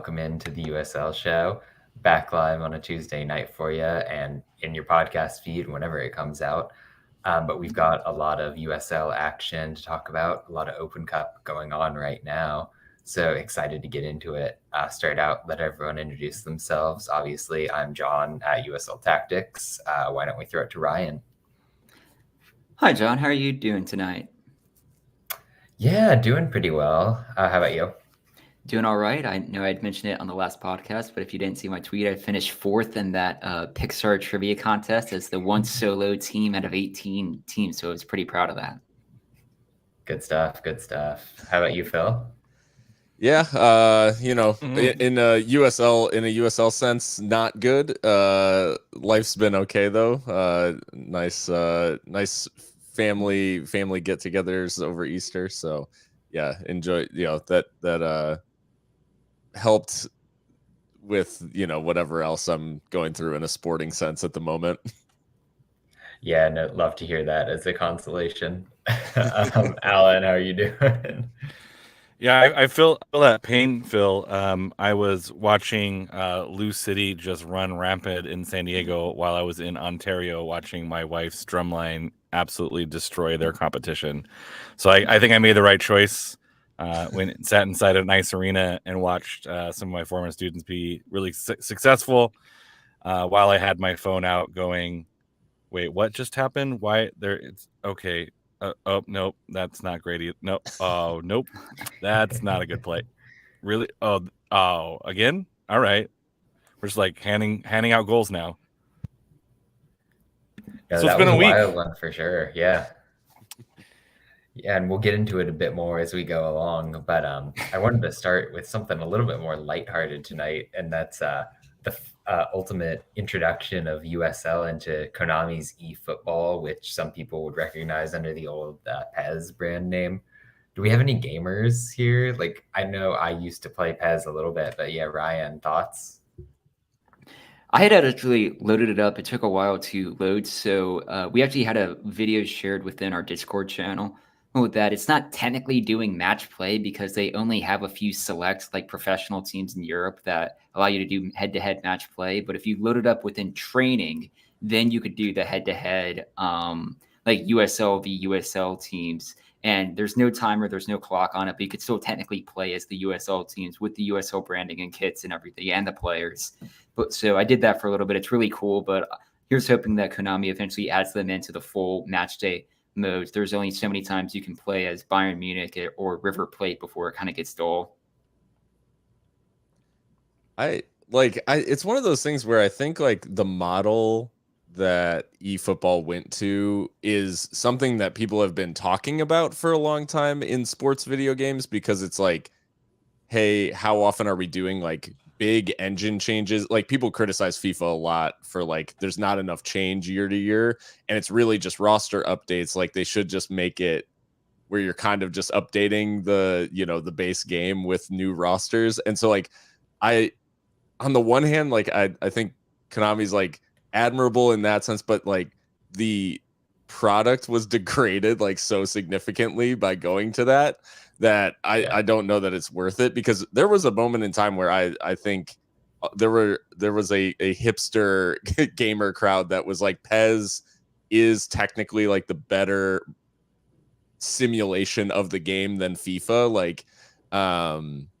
welcome into the USL show, back live on a Tuesday night for you and in your podcast feed whenever it comes out. But we've got a lot of USL action to talk about, a lot of Open Cup going on right now. So excited to get into it. Start out, let everyone introduce themselves. Obviously, I'm John at USL Tactics. Why don't we throw it to Ryan? Hi, John. How are you doing tonight? Yeah, doing pretty well. How about you? Doing all right. I know I'd mentioned it on the last podcast, but if you didn't see my tweet, I finished fourth in that Pixar trivia contest as the one solo team out of 18 teams. So I was pretty proud of that. Good stuff. Good stuff. How about you, Phil? Yeah, in a USL sense, not good. Life's been okay though. Nice family get-togethers over Easter. So yeah, enjoy. That helped with whatever else I'm going through in a sporting sense at the moment. Yeah, no, love to hear that as a consolation. Alan, how are you doing? Yeah, I feel that pain, Phil. I was watching Lou City just run rampant in San Diego while I was in Ontario watching my wife's drumline absolutely destroy their competition. So I think I made the right choice when sat inside a nice arena and watched some of my former students be really successful while I had my phone out going, wait, what just happened? Why there? It's okay. Oh, nope, that's not great either. No, oh, nope, that's not a good play. Really? Oh, again? All right. We're just like handing out goals now. Yeah, so it's been a wild one for sure. Yeah. Yeah, and we'll get into it a bit more as we go along. But I wanted to start with something a little bit more lighthearted tonight, and that's the ultimate introduction of USL into Konami's eFootball, which some people would recognize under the old PES brand name. Do we have any gamers here? Like, I know I used to play PES a little bit, but yeah, Ryan, thoughts? I had actually loaded it up. It took a while to load. So we actually had a video shared within our Discord channel with that. It's not technically doing match play because they only have a few select like professional teams in Europe that allow you to do head-to-head match play. But if you load it up within training, then you could do the head-to-head like USL v USL teams. And there's no timer, there's no clock on it, but you could still technically play as the USL teams with the USL branding and kits and everything and the players. But so I did that for a little bit. It's really cool, but here's hoping that Konami eventually adds them into the full match day modes. There's only so many times you can play as Bayern Munich or River Plate before it kind of gets dull. It's one of those things where I think like the model that eFootball went to is something that people have been talking about for a long time in sports video games, because it's like, hey, how often are we doing like big engine changes? Like, people criticize FIFA a lot for like there's not enough change year to year, and it's really just roster updates. Like, they should just make it where you're kind of just updating the base game with new rosters. And so like on the one hand, like I think Konami's like admirable in that sense, but like the product was degraded like so significantly by going to that I don't know that it's worth it, because there was a moment in time where I think there was a hipster gamer crowd that was like, PES is technically like the better simulation of the game than FIFA, like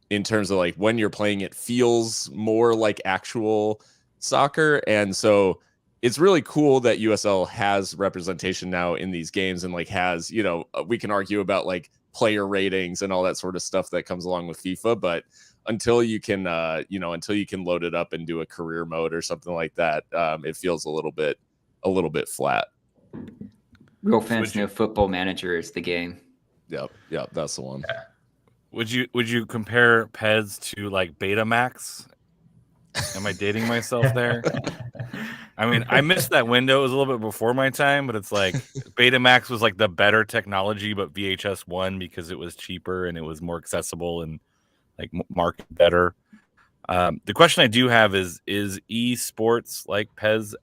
in terms of like when you're playing it feels more like actual soccer. And so it's really cool that USL has representation now in these games, and like has, we can argue about like player ratings and all that sort of stuff that comes along with FIFA, but until you can load it up and do a career mode or something like that, it feels a little bit flat. Real fans know Football Manager is the game. Yep, that's the one. Yeah. Would you compare PES to like Betamax? Am I dating myself there? I mean, I missed that window. It was a little bit before my time, but it's like Betamax was like the better technology, but VHS won because it was cheaper and it was more accessible and like market better. The question I do have is eSports like PES,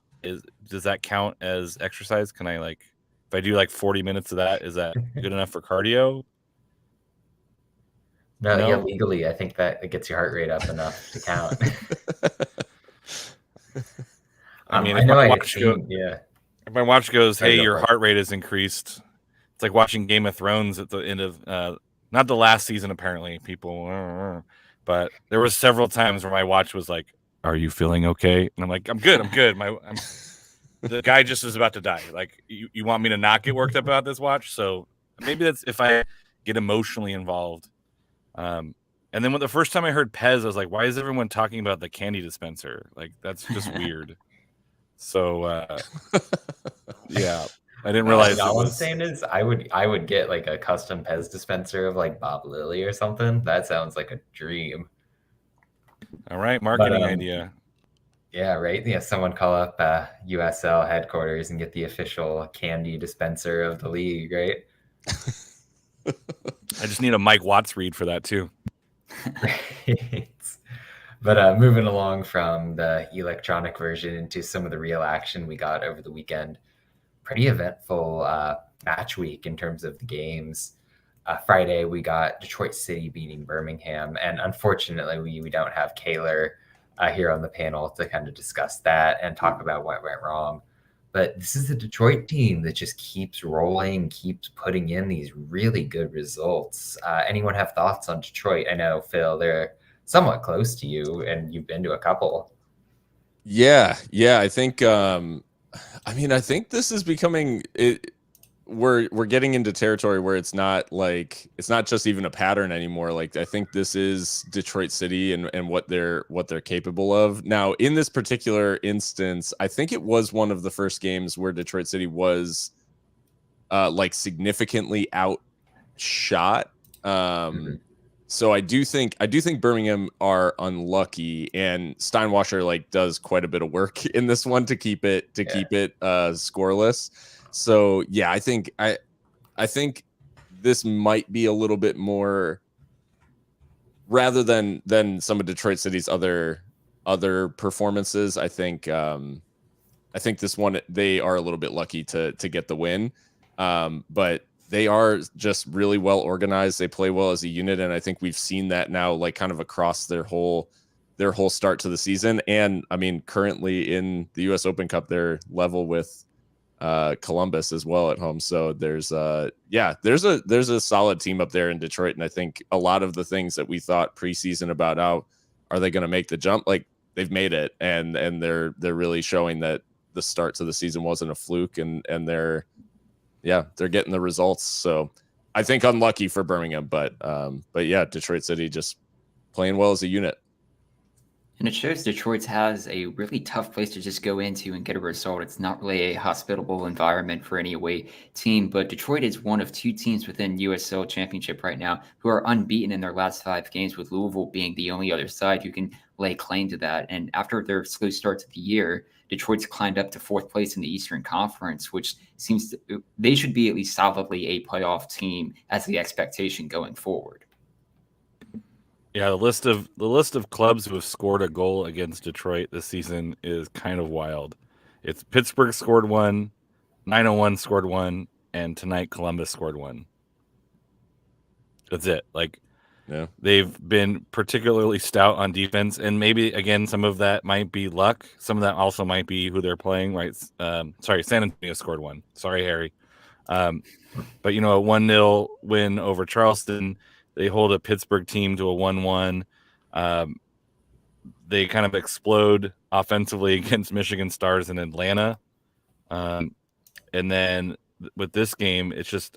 does that count as exercise? Can I like, if I do like 40 minutes of that, is that good enough for cardio? No, yeah, No, legally, I think that it gets your heart rate up enough to count. I mean, I know I had seen, yeah. if my watch goes, Sorry, hey, go your for it. heart rate is increased. It's like watching Game of Thrones at the end of not the last season, apparently. People, but there was several times where my watch was like, "Are you feeling okay?" And I'm like, "I'm good. I'm good." The guy just is about to die. Like, you want me to not get worked up about this watch? So maybe that's if I get emotionally involved. And then when the first time I heard Pez, I was like, "Why is everyone talking about the candy dispenser? Like, that's just weird." So yeah, I didn't realize it All I'm was. saying is I would get like a custom Pez dispenser of like Bob Lilly or something. That sounds like a dream. All right, But marketing idea. yeah, right. Yeah, someone call up USL headquarters and get the official candy dispenser of the league, right? I just need a Mike Watts read for that too. Right. But moving along from the electronic version into some of the real action we got over the weekend, pretty eventful match week in terms of the games. Friday, we got Detroit City beating Birmingham, and unfortunately, we don't have Kaler here on the panel to kind of discuss that and talk about what went wrong. But this is a Detroit team that just keeps rolling, keeps putting in these really good results. Anyone have thoughts on Detroit? I know, Phil, they're somewhat close to you, and you've been to a couple. Yeah, I think I think this is becoming it. We're getting into territory where it's not just even a pattern anymore. Like, I think this is Detroit City and what they're capable of. Now, in this particular instance, I think it was one of the first games where Detroit City was like significantly outshot. So I do think Birmingham are unlucky, and Steinwasser like does quite a bit of work in this one to keep it scoreless. So yeah, I think this might be a little bit more, rather than some of Detroit City's other performances. I think this one they are a little bit lucky to get the win, but they are just really well organized. They play well as a unit, and I think we've seen that now, like kind of across their whole start to the season. And I mean, currently in the U.S. Open Cup, they're level with Columbus as well at home. So there's a solid team up there in Detroit, and I think a lot of the things that we thought preseason about how are they going to make the jump, like they've made it, and they're really showing that the start to the season wasn't a fluke, and they're getting the results. So I think unlucky for Birmingham, but yeah, Detroit City just playing well as a unit. And it shows Detroit has a really tough place to just go into and get a result. It's not really a hospitable environment for any away team, but Detroit is one of two teams within USL Championship right now who are unbeaten in their last 5 games, with Louisville being the only other side who can lay claim to that. And after their slow start to the year, Detroit's climbed up to 4th place in the Eastern Conference, which seems they should be at least solidly a playoff team as the expectation going forward. Yeah, the list of clubs who have scored a goal against Detroit this season is kind of wild. It's Pittsburgh scored 1, 901 scored 1, and tonight Columbus scored 1. That's it. Like, yeah, they've been particularly stout on defense, and maybe again some of that might be luck. Some of that also might be who they're playing. Right? Sorry, San Antonio scored 1. Sorry, Harry. But a 1-0 win over Charleston. They hold a Pittsburgh team to a 1-1. They kind of explode offensively against Michigan Stars in Atlanta. And then with this game, it's just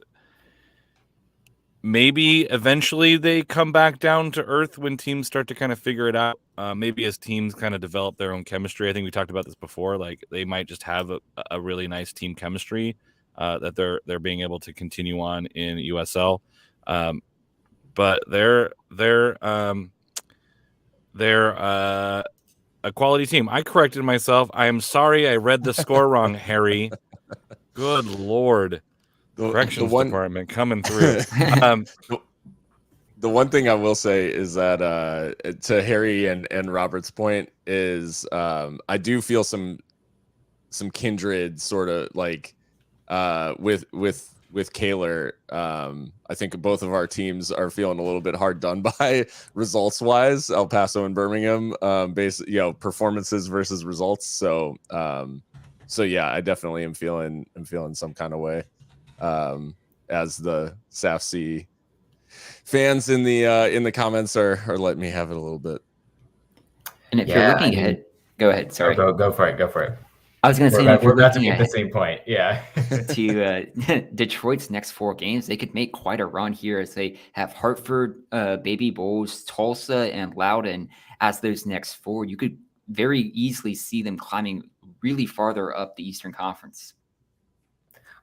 maybe eventually they come back down to earth when teams start to kind of figure it out. Maybe as teams kind of develop their own chemistry. I think we talked about this before. Like, they might just have a really nice team chemistry that they're being able to continue on in USL. But they're a quality team. I corrected myself. I am sorry I read the score wrong, Harry. Good Lord. Corrections department coming through. The one thing I will say is that to Harry and Robert's point is I do feel some kindred sort of like with Kaler. I think both of our teams are feeling a little bit hard done by results wise. El Paso and Birmingham, performances versus results. So yeah, I definitely am feeling some kind of way. As the SAFC fans in the comments are letting me have it a little bit. And if you're looking ahead, go ahead. Sorry. Go for it. I was going to say, we're about to make the same point. Yeah. to Detroit's next 4 games, they could make quite a run here as they have Hartford, Baby Bulls, Tulsa, and Loudoun as those next 4. You could very easily see them climbing really farther up the Eastern Conference.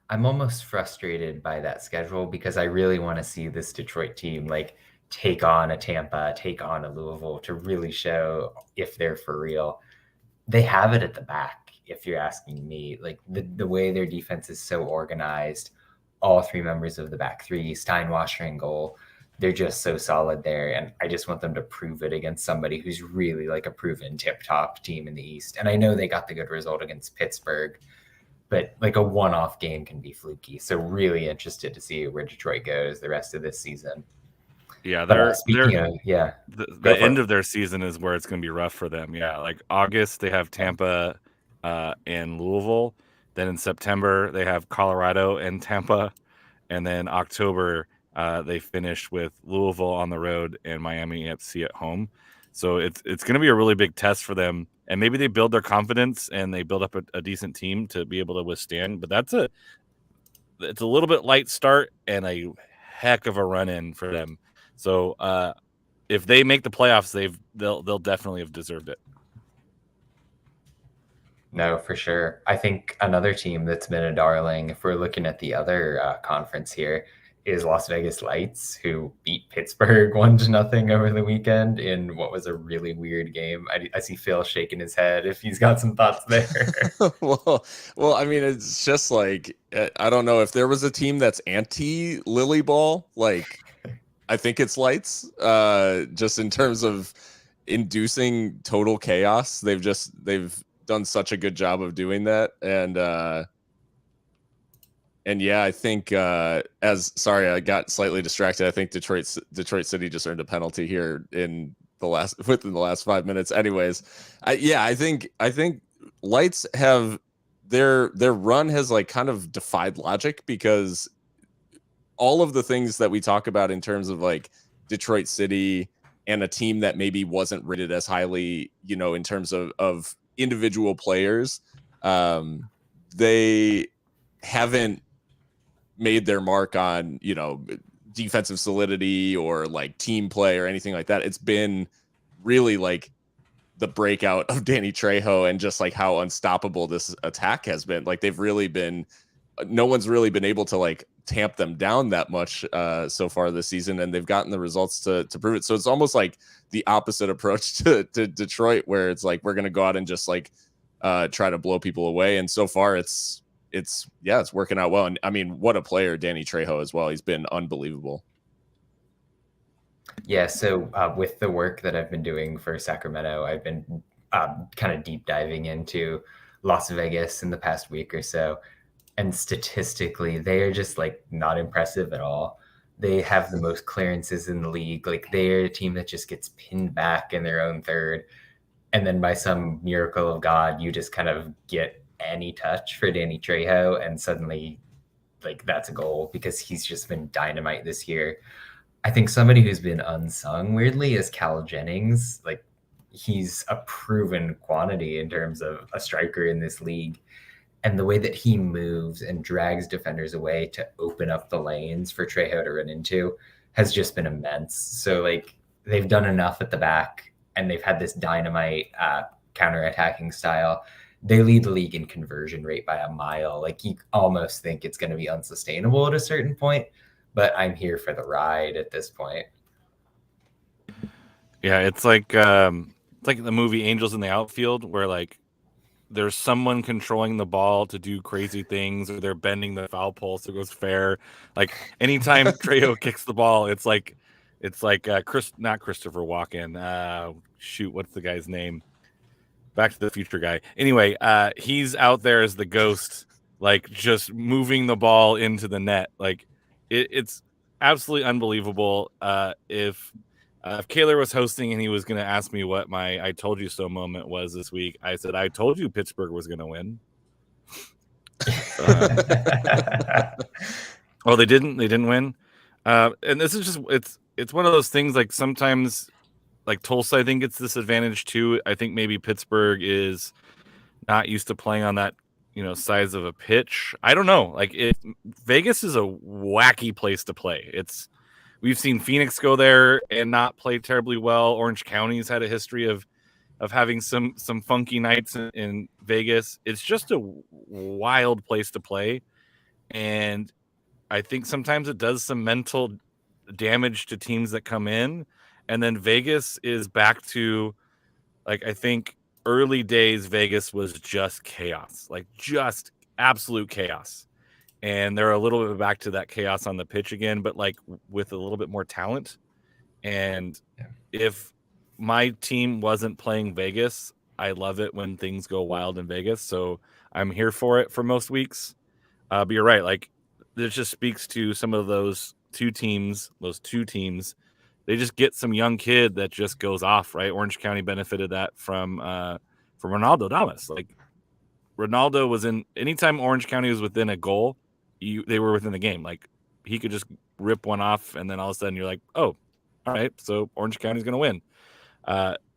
I'm almost frustrated by that schedule because I really want to see this Detroit team like take on a Tampa, take on a Louisville to really show if they're for real. They have it at the back, if you're asking me. Like the way their defense is so organized, all 3 members of the back 3, Steinwasser in goal, they're just so solid there. And I just want them to prove it against somebody who's really like a proven tip-top team in the East. And I know they got the good result against Pittsburgh, but like a one-off game can be fluky. So really interested to see where Detroit goes the rest of this season. Yeah, the end of their season is where it's going to be rough for them. Yeah, like August they have Tampa and Louisville. Then in September they have Colorado and Tampa, and then October they finish with Louisville on the road and Miami FC at home. So it's going to be a really big test for them, and maybe they build their confidence and they build up a decent team to be able to withstand. But it's a little bit light start and a heck of a run in for them. So if they make the playoffs, they'll definitely have deserved it. No, for sure. I think another team that's been a darling, if we're looking at the other conference here, is Las Vegas Lights, who beat Pittsburgh 1-0 over the weekend in what was a really weird game. I see Phil shaking his head if he's got some thoughts there. well, I mean, it's just like, I don't know if there was a team that's anti-Lily Ball, like I think it's Lights, just in terms of inducing total chaos. They've done such a good job of doing that. And yeah, I think I got slightly distracted. I think Detroit City just earned a penalty here within the last 5 minutes. Anyways, I think Lights have their run has like kind of defied logic, because all of the things that we talk about in terms of like Detroit City and a team that maybe wasn't rated as highly, in terms of individual players, they haven't made their mark on, defensive solidity or like team play or anything like that. It's been really like the breakout of Danny Trejo and just like how unstoppable this attack has been. Like no one's really been able to like tamp them down that much so far this season, and they've gotten the results to prove it. So it's almost like the opposite approach to Detroit, where it's like we're going to go out and just like try to blow people away. And so far it's working out well. And I mean, what a player Danny Trejo as well. He's been unbelievable. Yeah. So with the work that I've been doing for Sacramento, I've been kind of deep diving into Las Vegas in the past week or so. And statistically, they are just like not impressive at all. They have the most clearances in the league. Like they're a team that just gets pinned back in their own third. And then by some miracle of God, you just kind of get any touch for Danny Trejo, and suddenly like that's a goal, because he's just been dynamite this year. I think somebody who's been unsung weirdly is Cal Jennings. Like he's a proven quantity in terms of a striker in this league. And the way that he moves and drags defenders away to open up the lanes for Trejo to run into has just been immense. So like they've done enough at the back, and they've had this dynamite counterattacking style. They lead the league in conversion rate by a mile. Like you almost think it's going to be unsustainable at a certain point, but I'm here for the ride at this point. Yeah, it's like the movie Angels in the Outfield, where like there's someone controlling the ball to do crazy things, or they're bending the foul pole so it goes fair. Like anytime Trejo kicks the ball, it's like not Christopher Walken. What's the guy's name? Back to the Future guy. Anyway, he's out there as the ghost, like just moving the ball into the net. Like it's absolutely unbelievable. If Kaler was hosting and he was going to ask me what my "I told you so" moment was this week, I said I told you Pittsburgh was going to win. Oh, they didn't. They didn't win. And this is just it's one of those things. Like sometimes, like Tulsa, I think it's this advantage too. I think maybe Pittsburgh is not used to playing on that size of a pitch. I don't know. Like Vegas is a wacky place to play. We've seen Phoenix go there and not play terribly well. Orange County's had a history of having some funky nights in Vegas. It's just a wild place to play, and I think sometimes it does some mental damage to teams that come in, and then Vegas is back to, like, I think early days Vegas was just chaos, like just absolute chaos. And they're a little bit back to that chaos on the pitch again, but like with a little bit more talent. And if my team wasn't playing Vegas, I love it when things go wild in Vegas. So I'm here for it for most weeks. But you're right. Like, this just speaks to some of those two teams. They just get some young kid that just goes off, right? Orange County benefited that from Ronaldo Damas. Like, Ronaldo was anytime Orange County was within a goal, they were within the game. Like, he could just rip one off, and then all of a sudden you're like, oh, all right, so Orange County's going to win.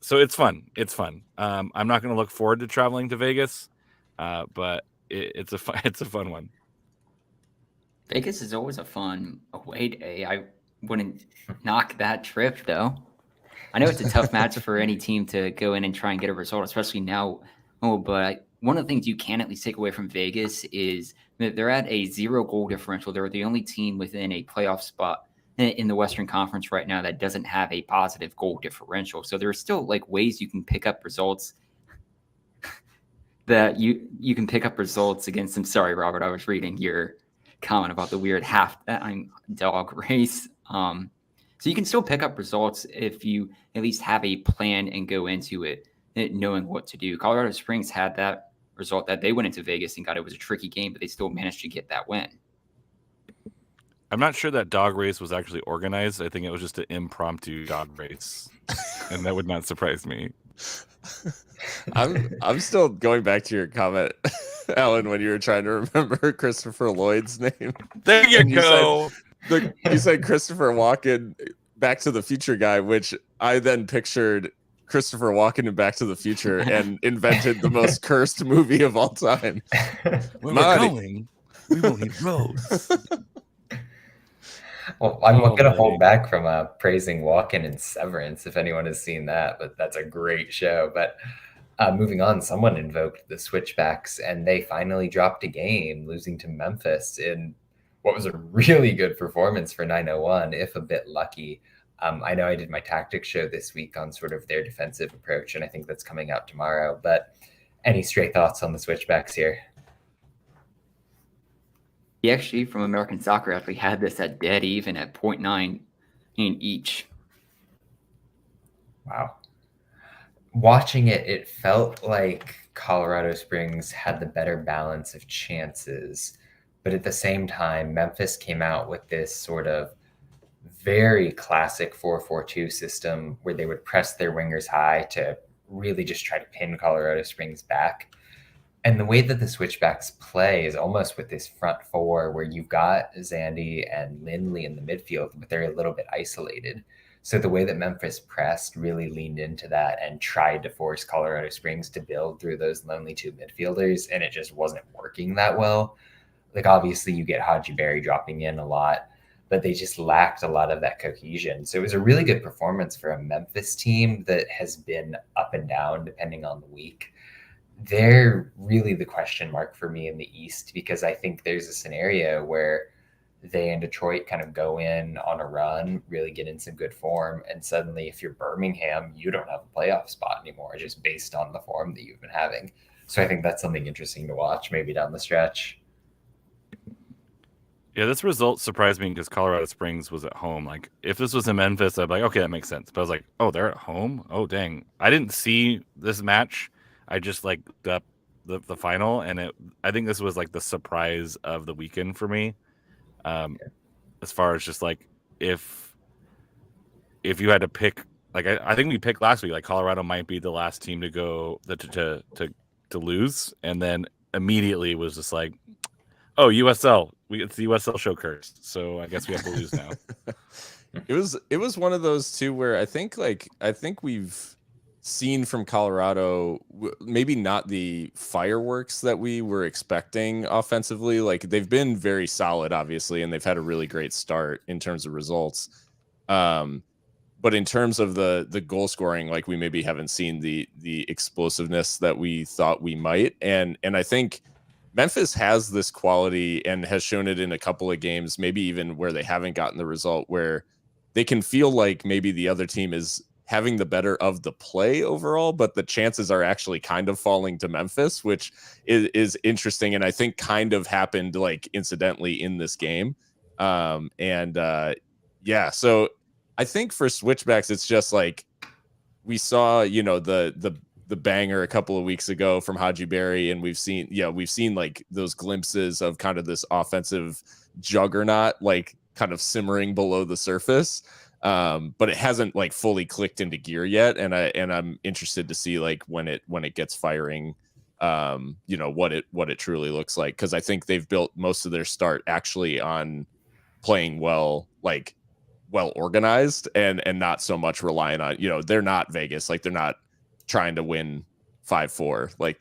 So it's fun. It's fun. I'm not going to look forward to traveling to Vegas, but it's a fun one. Vegas is always a fun away day. I wouldn't knock that trip, though. I know it's a tough match for any team to go in and try and get a result, especially now. But one of the things you can at least take away from Vegas is that they're at a 0-goal differential. They're the only team within a playoff spot in the Western Conference right now that doesn't have a positive goal differential. So there are still like ways you can pick up results that you can pick up results against them. Sorry, Robert, I was reading your comment about the weird dog race. So you can still pick up results if you at least have a plan and go into it knowing what to do. Colorado Springs had that result that they went into Vegas and it was a tricky game, but they still managed to get that win. I'm not sure that dog race was actually organized. I think it was just an impromptu dog race, and that would not surprise me. I'm still going back to your comment, Alan, when you were trying to remember Christopher Lloyd's name. There you go. You said Christopher Walken, Back to the Future guy, which I then pictured Christopher Walken in Back to the Future and invented the most cursed movie of all time. Where we're going, we will need roads. Well, I'm going to hold back from praising Walken and Severance if anyone has seen that, but that's a great show. But moving on, someone invoked the Switchbacks, and they finally dropped a game, losing to Memphis in what was a really good performance for 901, if a bit lucky. I know I did my tactics show this week on sort of their defensive approach, and I think that's coming out tomorrow. But any stray thoughts on the Switchbacks here? He actually, from American Soccer, actually had this at dead even at 0.9 in each. Wow. Watching it, it felt like Colorado Springs had the better balance of chances. But at the same time, Memphis came out with this sort of very classic 4-4-2 system where they would press their wingers high to really just try to pin Colorado Springs back. And the way that the Switchbacks play is almost with this front four where you've got Zandy and Lindley in the midfield, but they're a little bit isolated. So the way that Memphis pressed really leaned into that and tried to force Colorado Springs to build through those lonely two midfielders, and it just wasn't working that well. Like, obviously you get Haji Berry dropping in a lot, but they just lacked a lot of that cohesion. So it was a really good performance for a Memphis team that has been up and down depending on the week. They're really the question mark for me in the East, because I think there's a scenario where they and Detroit kind of go in on a run, really get in some good form, and suddenly if you're Birmingham, you don't have a playoff spot anymore just based on the form that you've been having. So I think that's something interesting to watch maybe down the stretch. Yeah, this result surprised me because Colorado Springs was at home. Like, if this was in Memphis, I'd be like, okay, that makes sense. But I was like, oh, they're at home? Oh, dang. I didn't see this match. I just like the the final, and I think this was like the surprise of the weekend for me. As far as just like if you had to pick, like I think we picked last week, like Colorado might be the last team to go to lose, and then immediately was just like, oh, USL, it's the USL show curse, so I guess we have to lose now. It was one of those two where I think we've seen from Colorado, maybe not the fireworks that we were expecting offensively. Like they've been very solid, obviously, and they've had a really great start in terms of results. But in terms of the goal scoring, like we maybe haven't seen the explosiveness that we thought we might. And I think Memphis has this quality and has shown it in a couple of games, maybe even where they haven't gotten the result, where they can feel like maybe the other team is having the better of the play overall, but the chances are actually kind of falling to Memphis, which is interesting. And I think kind of happened like incidentally in this game. So I think for switchbacks, it's just like we saw, the banger a couple of weeks ago from Haji Berry, and we've seen like those glimpses of kind of this offensive juggernaut, like kind of simmering below the surface. But it hasn't like fully clicked into gear yet, and I'm interested to see like when it gets firing, what it truly looks like, because I think they've built most of their start actually on playing well, like well organized, and not so much relying on, they're not Vegas, like they're not trying to win 5-4, like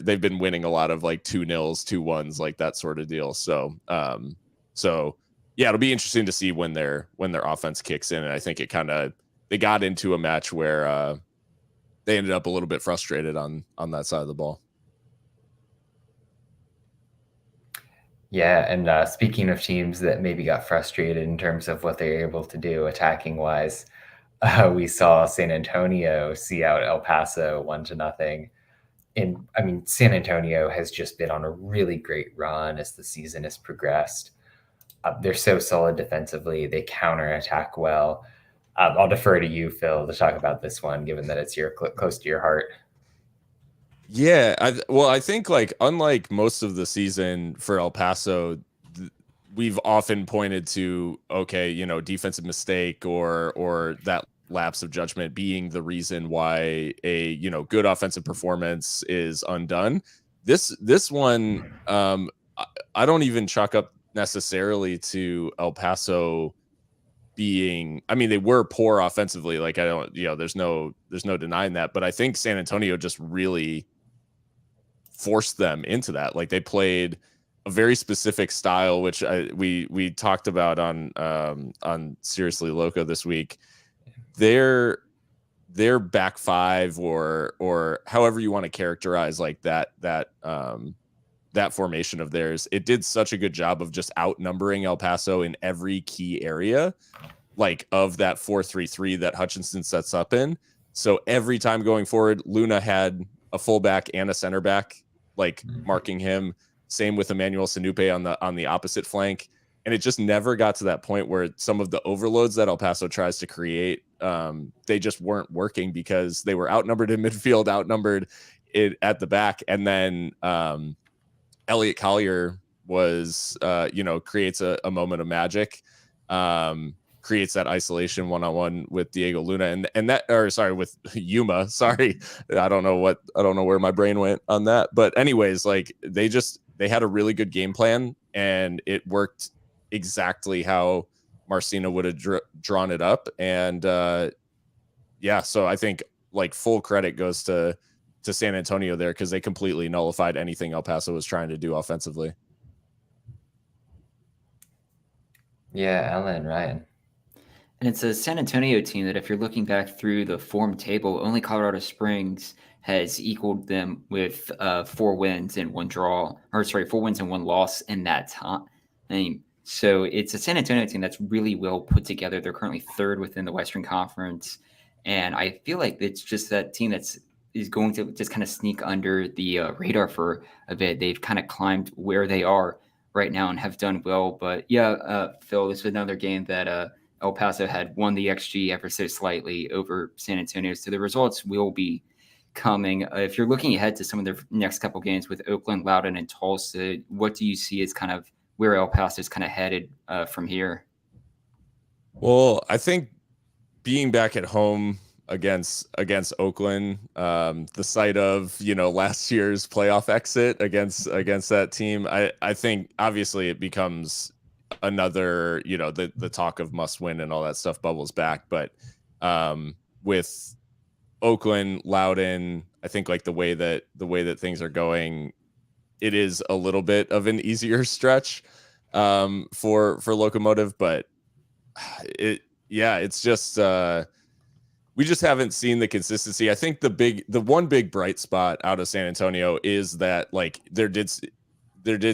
they've been winning a lot of like 2-0s, 2-1s, like that sort of deal. So yeah, it'll be interesting to see when their offense kicks in. And I think they got into a match where they ended up a little bit frustrated on that side of the ball. Yeah, and speaking of teams that maybe got frustrated in terms of what they're able to do attacking wise, we saw San Antonio see out El Paso 1-0. And I mean, San Antonio has just been on a really great run as the season has progressed. They're so solid defensively. They counterattack well. I'll defer to you, Phil, to talk about this one, given that it's close to your heart. Yeah, I think like unlike most of the season for El Paso, we've often pointed to, okay, defensive mistake or that lapse of judgment being the reason why a good offensive performance is undone. This one, I don't even chalk up necessarily to El Paso being, I mean, they were poor offensively. Like I don't, there's no denying that, but I think San Antonio just really forced them into that. Like they played a very specific style, which we talked about on Seriously Loco this week. Their back five or however you want to characterize like that formation of theirs, it did such a good job of just outnumbering El Paso in every key area, like of that 4-3-3 that Hutchinson sets up in. So every time going forward, Luna had a fullback and a center back, like marking him. Same with Emmanuel Sanupe on the opposite flank. And it just never got to that point where some of the overloads that El Paso tries to create, they just weren't working because they were outnumbered in midfield, outnumbered at the back. And then Elliot Collier was, creates a moment of magic, creates that isolation one-on-one with Diego Luna with Yuma. Sorry. I don't know where my brain went on that. But anyways, like they had a really good game plan and it worked exactly how Marcina would have drawn it up. And so I think like full credit goes to San Antonio there, because they completely nullified anything El Paso was trying to do offensively. Yeah, Alan, Ryan. And it's a San Antonio team that if you're looking back through the form table, only Colorado Springs has equaled them with 4 wins and 1 loss in that time. So it's a San Antonio team that's really well put together. They're currently 3rd within the Western Conference. And I feel like it's just that team is going to just kind of sneak under the radar for a bit. They've kind of climbed where they are right now and have done well. But yeah, Phil, this was another game that El Paso had won the XG ever so slightly over San Antonio. So the results will be coming. If you're looking ahead to some of their next couple games with Oakland, Loudoun, and Tulsa, what do you see as kind of where El Paso is kind of headed from here? Well, I think being back at home against Oakland, the site of last year's playoff exit against that team, I think obviously it becomes another, the talk of must win and all that stuff bubbles back. But with Oakland, Loudoun, I think like the way that things are going, it is a little bit of an easier stretch for Locomotive, but it's just we just haven't seen the consistency. I think the one big bright spot out of San Antonio is that like there did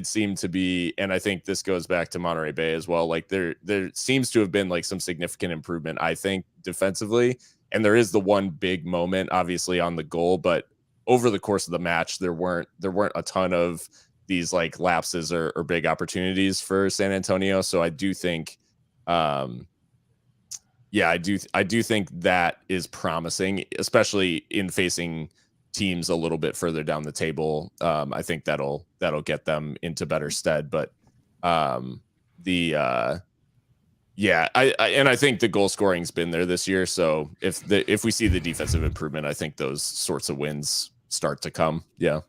seem to be, and I think this goes back to Monterey Bay as well, like there seems to have been like some significant improvement, I think, defensively. And there is the one big moment, obviously, on the goal, but over the course of the match, there weren't a ton of these like lapses or big opportunities for San Antonio. So I do think, I do think that is promising, especially in facing teams a little bit further down the table. I think that'll get them into better stead. But I think the goal scoring's been there this year. So if we see the defensive improvement, I think those sorts of wins start to come. Yeah.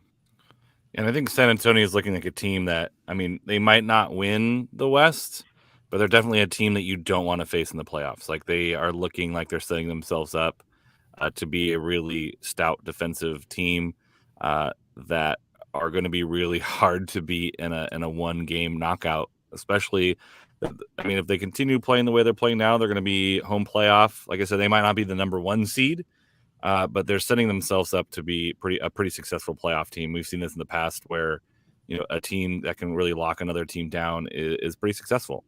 And I think San Antonio is looking like a team that, I mean, they might not win the West, but they're definitely a team that you don't want to face in the playoffs. Like they are looking like they're setting themselves up to be a really stout defensive team that are going to be really hard to beat in a one game knockout, especially. I mean, if they continue playing the way they're playing now, they're going to be home playoff. Like I said, they might not be the number 1 seed, but they're setting themselves up to be a pretty successful playoff team. We've seen this in the past where, a team that can really lock another team down is pretty successful.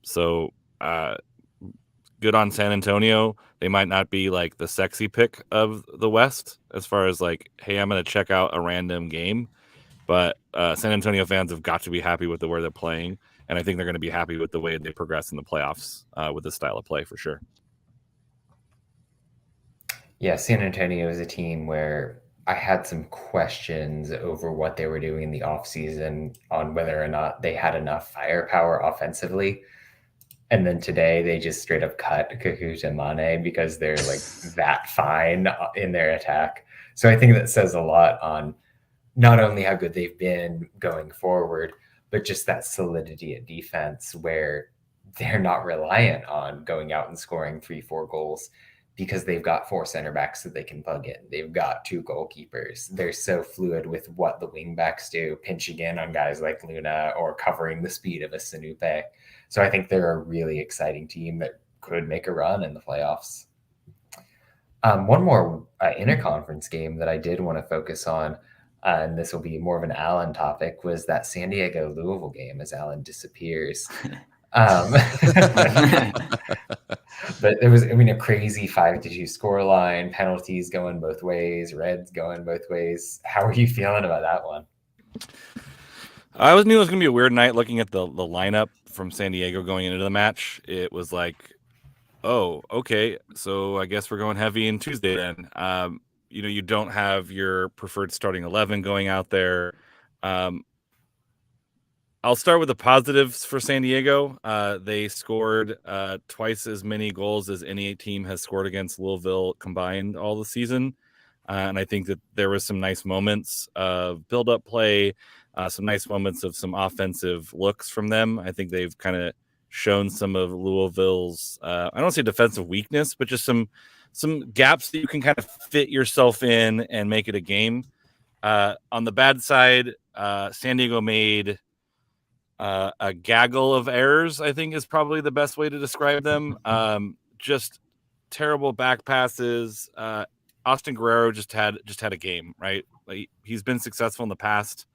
So good on San Antonio. They might not be like the sexy pick of the West as far as like, hey, I'm going to check out a random game. But San Antonio fans have got to be happy with the way they're playing. And I think they're going to be happy with the way they progress in the playoffs with this style of play for sure. Yeah, San Antonio is a team where I had some questions over what they were doing in the offseason on whether or not they had enough firepower offensively. And then today they just straight up cut Kakuta Mane because they're like that fine in their attack. So I think that says a lot on not only how good they've been going forward, but just that solidity at defense where they're not reliant on going out and scoring 3-4 goals because they've got 4 center backs that they can plug in. They've got 2 goalkeepers. They're so fluid with what the wing backs do, pinching in on guys like Luna or covering the speed of a Sinupe. So I think they're a really exciting team that could make a run in the playoffs. One more interconference game that I did want to focus on, and this will be more of an Alan topic, was that San Diego Louisville game as Alan disappears. But there was, a crazy 5-2 scoreline, penalties going both ways, reds going both ways. How are you feeling about that one? I knew it was going to be a weird night looking at the lineup from San Diego going into the match. It was like, oh, okay, so I guess we're going heavy in Tuesday then. You don't have your preferred starting 11 going out there. I'll start with the positives for San Diego. They scored twice as many goals as any team has scored against Louisville combined all the season. And I think that there was some nice moments of build-up play, some nice moments of some offensive looks from them. I think they've kind of shown some of Louisville's, I don't say defensive weakness, but just some gaps that you can kind of fit yourself in and make it a game. On the bad side, San Diego made a gaggle of errors, I think is probably the best way to describe them. Just terrible back passes. Austin Guerrero just had a game, right? Like, he's been successful in the past.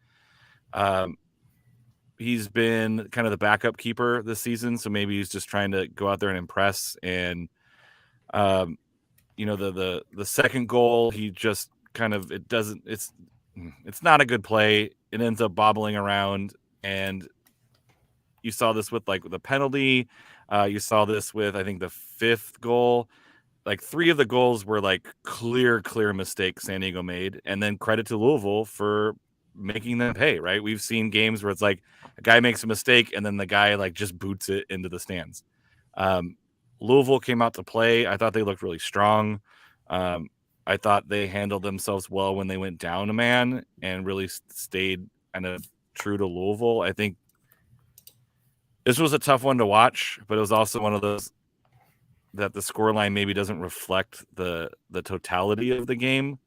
He's been kind of the backup keeper this season, so maybe he's just trying to go out there and impress. And the second goal, he just kind of it's not a good play. It ends up bobbling around, and you saw this with like the penalty. You saw this with, I think, the 5th goal. like 3 of the goals were like clear mistakes San Diego made, and then credit to Louisville for making them pay, right? We've seen games where it's like a guy makes a mistake and then the guy like just boots it into the stands. Louisville came out to play. I thought they looked really strong. I thought they handled themselves well when they went down a man and really stayed kind of true to Louisville. I think this was a tough one to watch, but it was also one of those that the scoreline maybe doesn't reflect the totality of the game.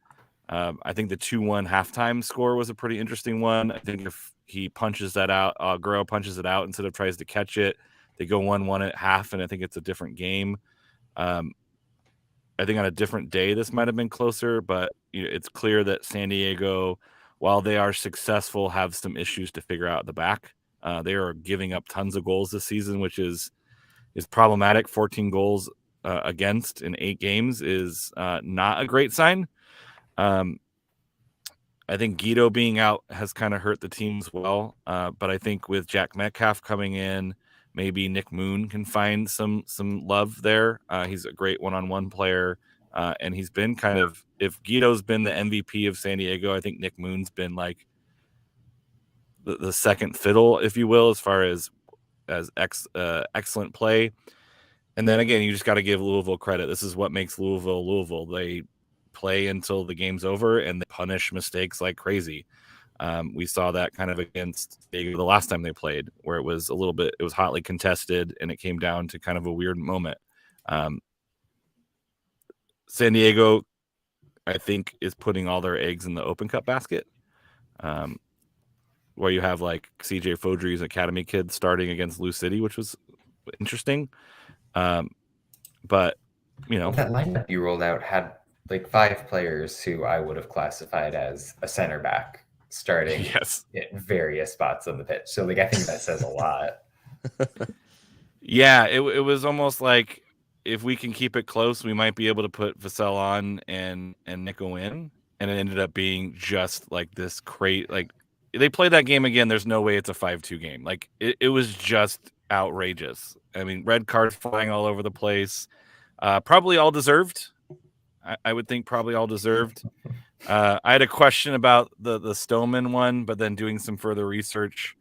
I think the 2-1 halftime score was a pretty interesting one. I think if he punches that out, Guerrero punches it out instead of tries to catch it, they go 1-1 at half, and I think it's a different game. I think on a different day, this might have been closer, but it's clear that San Diego, while they are successful, have some issues to figure out at the back. They are giving up tons of goals this season, which is problematic. 14 goals against in 8 games is not a great sign. I think Guido being out has kind of hurt the team as well. But I think with Jack Metcalf coming in, maybe Nick Moon can find some love there. He's a great one-on-one player. And he's been kind of, if Guido's been the MVP of San Diego, I think Nick Moon's been like the second fiddle, if you will, as far as excellent play. And then again, you just got to give Louisville credit. This is what makes Louisville Louisville. They play until the game's over and they punish mistakes like crazy. We saw that kind of against the last time they played, where it was hotly contested and it came down to kind of a weird moment. San Diego, I think, is putting all their eggs in the Open Cup basket, where you have like CJ Fodry's academy kid starting against Lou City, which was interesting. But that lineup you rolled out had like 5 players who I would have classified as a center back starting in various spots on the pitch. So like I think that says a lot. Yeah, it was almost like if we can keep it close, we might be able to put Vassell on and Nico in, and it ended up being just like this like they played that game again. There's no way it's a 5-2 game. Like it was just outrageous. I mean, red cards flying all over the place. Probably all deserved. I would think probably all deserved. I had a question about the Stoneman one, but then doing some further research,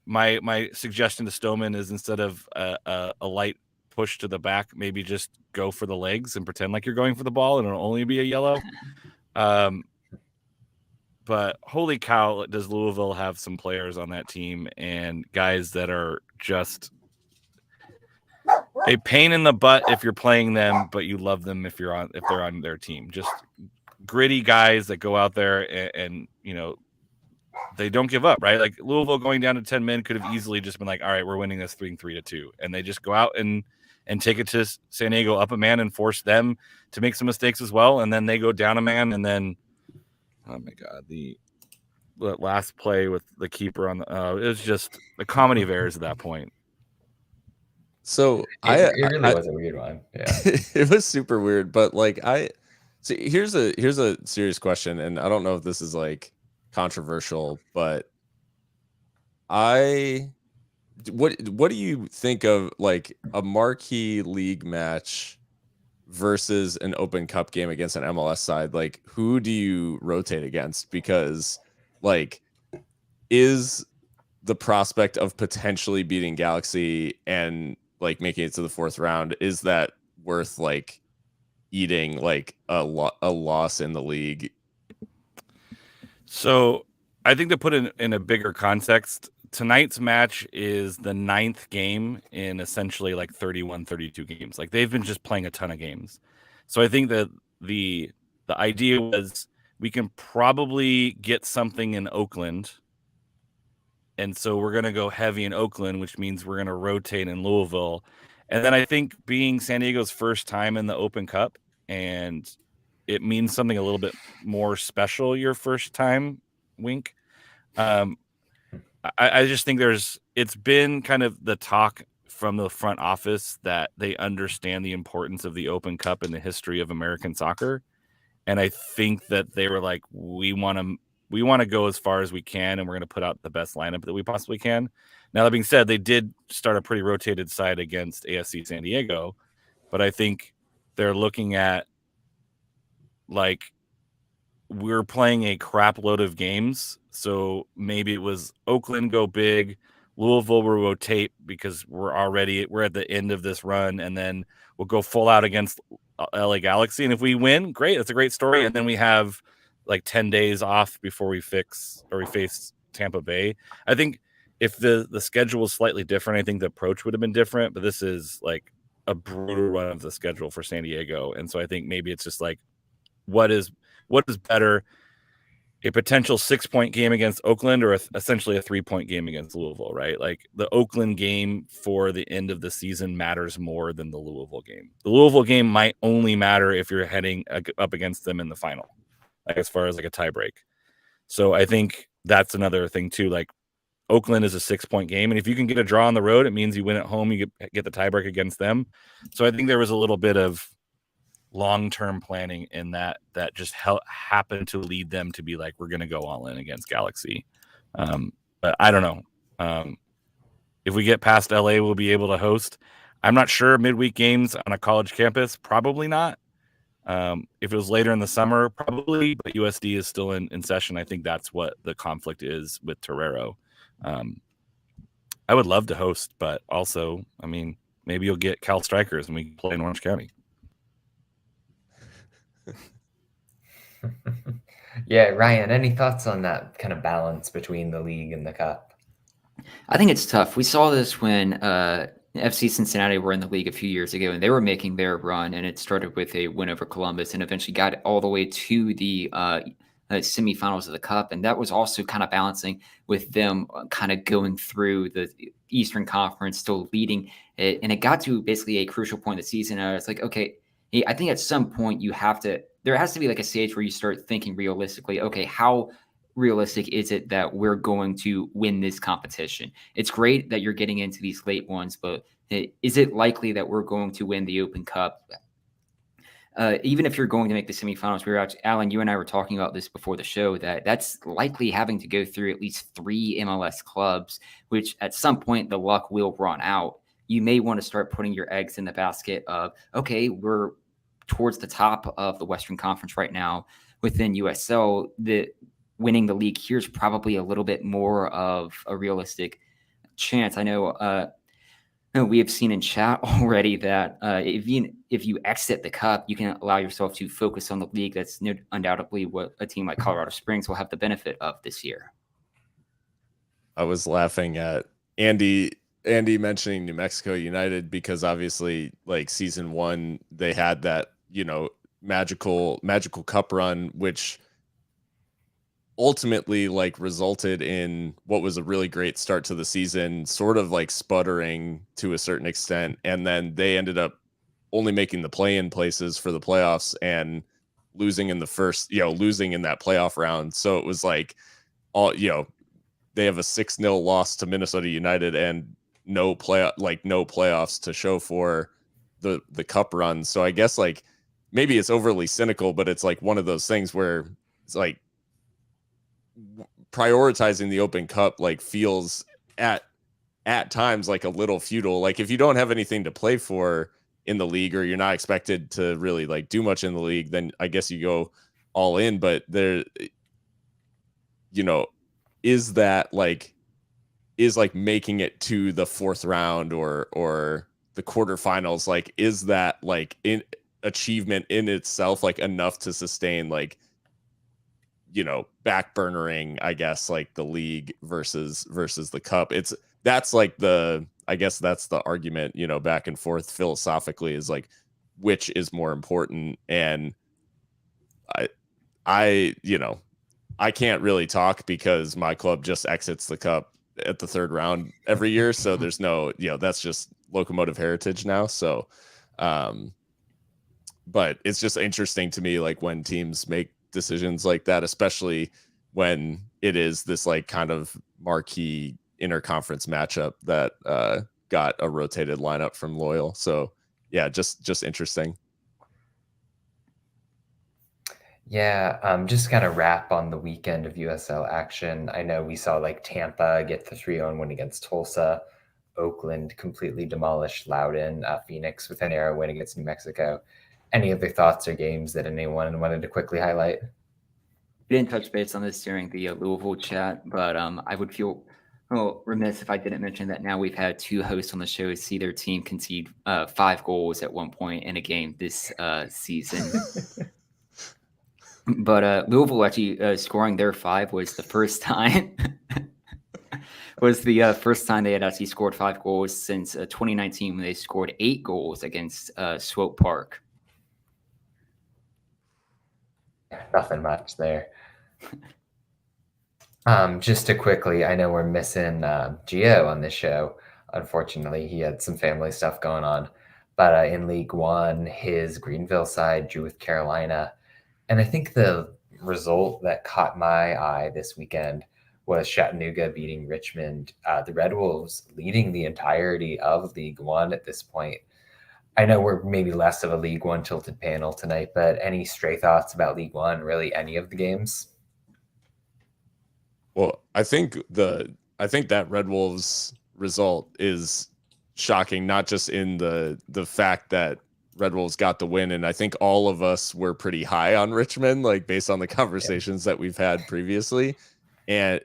my suggestion to Stoneman is instead of a light push to the back, maybe just go for the legs and pretend like you're going for the ball, and it'll only be a yellow. But holy cow, does Louisville have some players on that team and guys that are just a pain in the butt if you're playing them, but you love them if they're on their team. Just gritty guys that go out there and they don't give up, right? Like Louisville going down to 10 men could have easily just been like, all right, we're winning this 3-2, and they just go out and take it to San Diego up a man and force them to make some mistakes as well, and then they go down a man, and then oh my god, the last play with the keeper on the it was just a comedy of errors at that point. So it really was a weird one. Yeah, it was super weird. But like here's a serious question, and I don't know if this is like controversial, but what do you think of like a marquee league match versus an Open Cup game against an MLS side? Like, who do you rotate against? Because like, is the prospect of potentially beating Galaxy and like making it to the 4th round, is that worth like eating like a loss in the league? So I think to put it in a bigger context, tonight's match is the 9th game in essentially like 31-32 games. Like they've been just playing a ton of games. So I think that the idea was we can probably get something in Oakland. And so we're going to go heavy in Oakland, which means we're going to rotate in Louisville. And then I think being San Diego's first time in the Open Cup, and it means something a little bit more special your first time, Wink. I just think it's been kind of the talk from the front office that they understand the importance of the Open Cup in the history of American soccer. And I think that they were like, we want to go as far as we can, and we're going to put out the best lineup that we possibly can. Now, that being said, they did start a pretty rotated side against ASC San Diego, but I think they're looking at like we're playing a crap load of games. So maybe it was Oakland go big, Louisville will rotate because we're at the end of this run, and then we'll go full out against LA Galaxy. And if we win, great, that's a great story. And then we have like 10 days off before we face Tampa Bay. I think if the schedule was slightly different, I think the approach would have been different, but this is like a brutal run of the schedule for San Diego. And so I think maybe it's just like, what is better, a potential 6-point game against Oakland or essentially a 3-point game against Louisville, right? Like the Oakland game for the end of the season matters more than the Louisville game. The Louisville game might only matter if you're heading up against them in the final, like as far as like a tie break. So I think that's another thing too. Like Oakland is a 6-point game, and if you can get a draw on the road, it means you win at home, you get the tie break against them. So I think there was a little bit of long-term planning in that just happened to lead them to be like, we're going to go all in against Galaxy. But I don't know. If we get past LA, we'll be able to host. I'm not sure midweek games on a college campus, probably not. If it was later in the summer, probably, but USD is still in session. I think that's what the conflict is with Torero. I would love to host, but also, I mean, maybe you'll get Cal Strikers and we can play in Orange County. Yeah, Ryan, any thoughts on that kind of balance between the league and the cup? I think it's tough. We saw this when FC Cincinnati were in the league a few years ago, and they were making their run, and it started with a win over Columbus and eventually got all the way to the semifinals of the cup. And that was also kind of balancing with them kind of going through the Eastern Conference, still leading it. And it got to basically a crucial point in the season. And it's like, okay, I think at some point there has to be like a stage where you start thinking realistically, okay, how realistic is it that we're going to win this competition? It's great that you're getting into these late ones, but is it likely that we're going to win the Open Cup? Even if you're going to make the semifinals, Alan, you and I were talking about this before the show, that's likely having to go through at least 3 MLS clubs, which at some point the luck will run out. You may want to start putting your eggs in the basket of, okay, we're towards the top of the Western Conference right now within USL. Winning the league here is probably a little bit more of a realistic chance. I know we have seen in chat already that if you exit the cup, you can allow yourself to focus on the league. That's undoubtedly what a team like Colorado Springs will have the benefit of this year. I was laughing at Andy mentioning New Mexico United because obviously, like season 1, they had that magical cup run, which ultimately like resulted in what was a really great start to the season, sort of like sputtering to a certain extent, and then they ended up only making the play-in places for the playoffs and losing in losing in that playoff round. So it was like they have a 6-0 loss to Minnesota United and no playoffs to show for the cup run. So I guess like maybe it's overly cynical, but it's like one of those things where it's like prioritizing the Open Cup like feels at times like a little futile. Like if you don't have anything to play for in the league or you're not expected to really like do much in the league, then I guess you go all in. But there, is that like making it to the 4th round or the quarterfinals, like is that like in achievement in itself like enough to sustain like backburnering, I guess, like the league versus the cup? That's the argument, back and forth philosophically, is like which is more important. And I can't really talk because my club just exits the cup at the 3rd round every year, so there's no that's just Locomotive heritage now. So but it's just interesting to me like when teams make decisions like that, especially when it is this like kind of marquee interconference matchup that got a rotated lineup from Loyal. So yeah, just interesting. Yeah, just kind of wrap on the weekend of USL action. I know we saw like Tampa get the 3-0 win against Tulsa, Oakland completely demolished Loudoun, Phoenix with an arrow win against New Mexico. Any other thoughts or games that anyone wanted to quickly highlight? We didn't touch base on this during the Louisville chat, but I would feel remiss if I didn't mention that now we've had 2 hosts on the show see their team concede 5 goals at one point in a game this season. But Louisville actually scoring their 5 was the first time. Was the first time they had actually scored 5 goals since 2019 when they scored 8 goals against Swope Park. Nothing much there. Just to quickly, I know we're missing Gio on this show. Unfortunately, he had some family stuff going on. But in League One, his Greenville side drew with Carolina. And I think the result that caught my eye this weekend was Chattanooga beating Richmond. The Red Wolves leading the entirety of League One at this point. I know we're maybe less of a League One tilted panel tonight, but any stray thoughts about League One, really any of the games? Well, I think that Red Wolves result is shocking, not just in the fact that Red Wolves got the win, and I think all of us were pretty high on Richmond, like based on the conversations that we've had previously.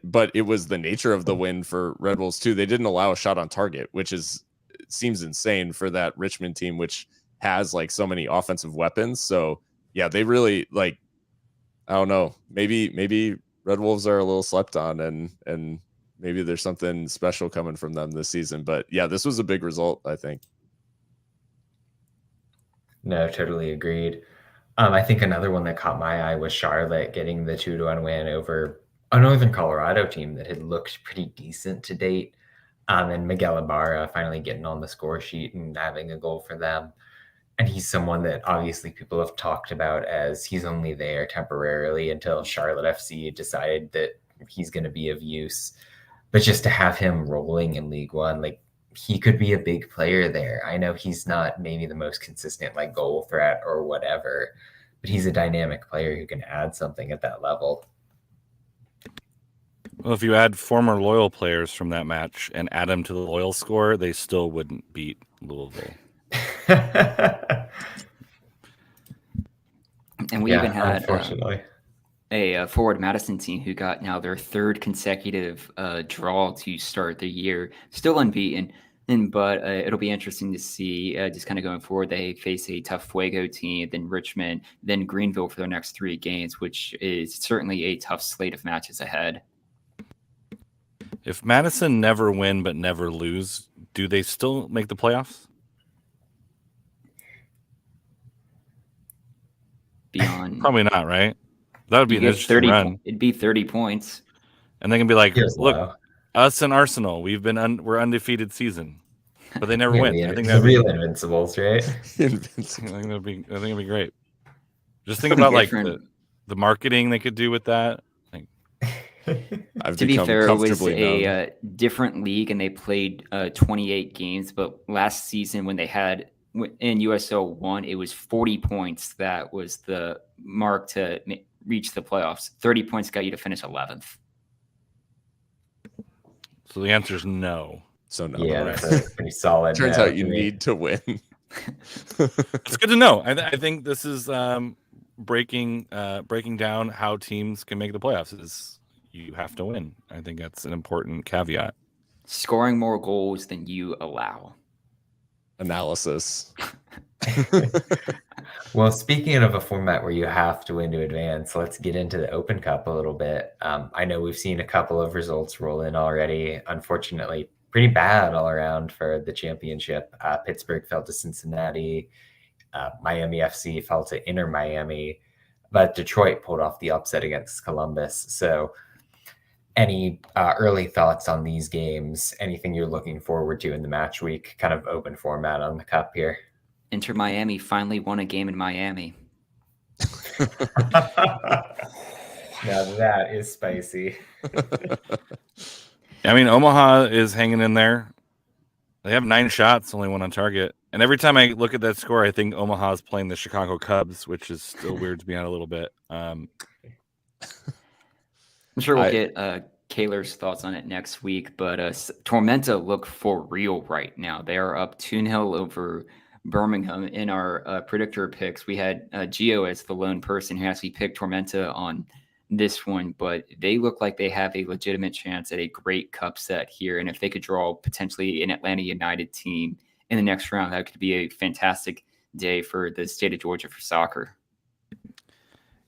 But it was the nature of the win for Red Wolves too. They didn't allow a shot on target, which seems insane for that Richmond team, which has like so many offensive weapons. So yeah, they really I don't know, maybe Red Wolves are a little slept on, and maybe there's something special coming from them this season. But yeah, this was a big result, I think. No, totally agreed. I think another one that caught my eye was Charlotte getting the 2-1 win over a Northern Colorado team that had looked pretty decent to date. And Miguel Ibarra finally getting on the score sheet and having a goal for them. And he's someone that obviously people have talked about as he's only there temporarily until Charlotte FC decided that he's going to be of use. But just to have him rolling in League One, like he could be a big player there. I know he's not maybe the most consistent like goal threat or whatever, but he's a dynamic player who can add something at that level. Well, if you add former Loyal players from that match and add them to the Loyal score, they still wouldn't beat Louisville. And we even had unfortunately a Forward Madison team who got now their 3rd consecutive draw to start the year, still unbeaten. But it'll be interesting to see just kind of going forward. They face a tough Fuego team, then Richmond, then Greenville for their next 3 games, which is certainly a tough slate of matches ahead. If Madison never win but never lose, do they still make the playoffs? Beyond Probably not, right? That would be an interesting run. It'd be 30 points. And they can be like, Here's look, low. Us and Arsenal, we're undefeated season. But they never win. I think the real Invincibles, right? I think it'd be great. Just think about like the marketing they could do with that. To be fair, it was a different league, and they played 28 games. But last season, when they had in USL 1, it was 40 points. That was the mark to reach the playoffs. 30 points got you to finish 11th. So the answer is no. So no. Yeah, that's pretty solid. Turns out you need to win. It's good to know. I think this is breaking down how teams can make the playoffs. Is you have to win. I think that's an important caveat. Scoring more goals than you allow. Analysis. Well, speaking of a format where you have to win to advance, let's get into the Open Cup a little bit. I know we've seen a couple of results roll in already. Unfortunately, pretty bad all around for the championship. Pittsburgh fell to Cincinnati. Miami FC fell to Inter Miami. But Detroit pulled off the upset against Columbus. So any early thoughts on these games? Anything you're looking forward to in the match week? Kind of open format on the cup here. Inter Miami finally won a game in Miami. Now that is spicy. I mean, Omaha is hanging in there. They have 9 shots, only 1 on target. And every time I look at that score, I think Omaha is playing the Chicago Cubs, which is still weird to me out a little bit. I'm sure we'll get Kaler's thoughts on it next week, but Tormenta look for real right now. They are up 2-0 over Birmingham. In our predictor picks, we had Gio as the lone person who actually picked Tormenta on this one, but they look like they have a legitimate chance at a great cup set here. And if they could draw potentially an Atlanta United team in the next round, that could be a fantastic day for the state of Georgia for soccer.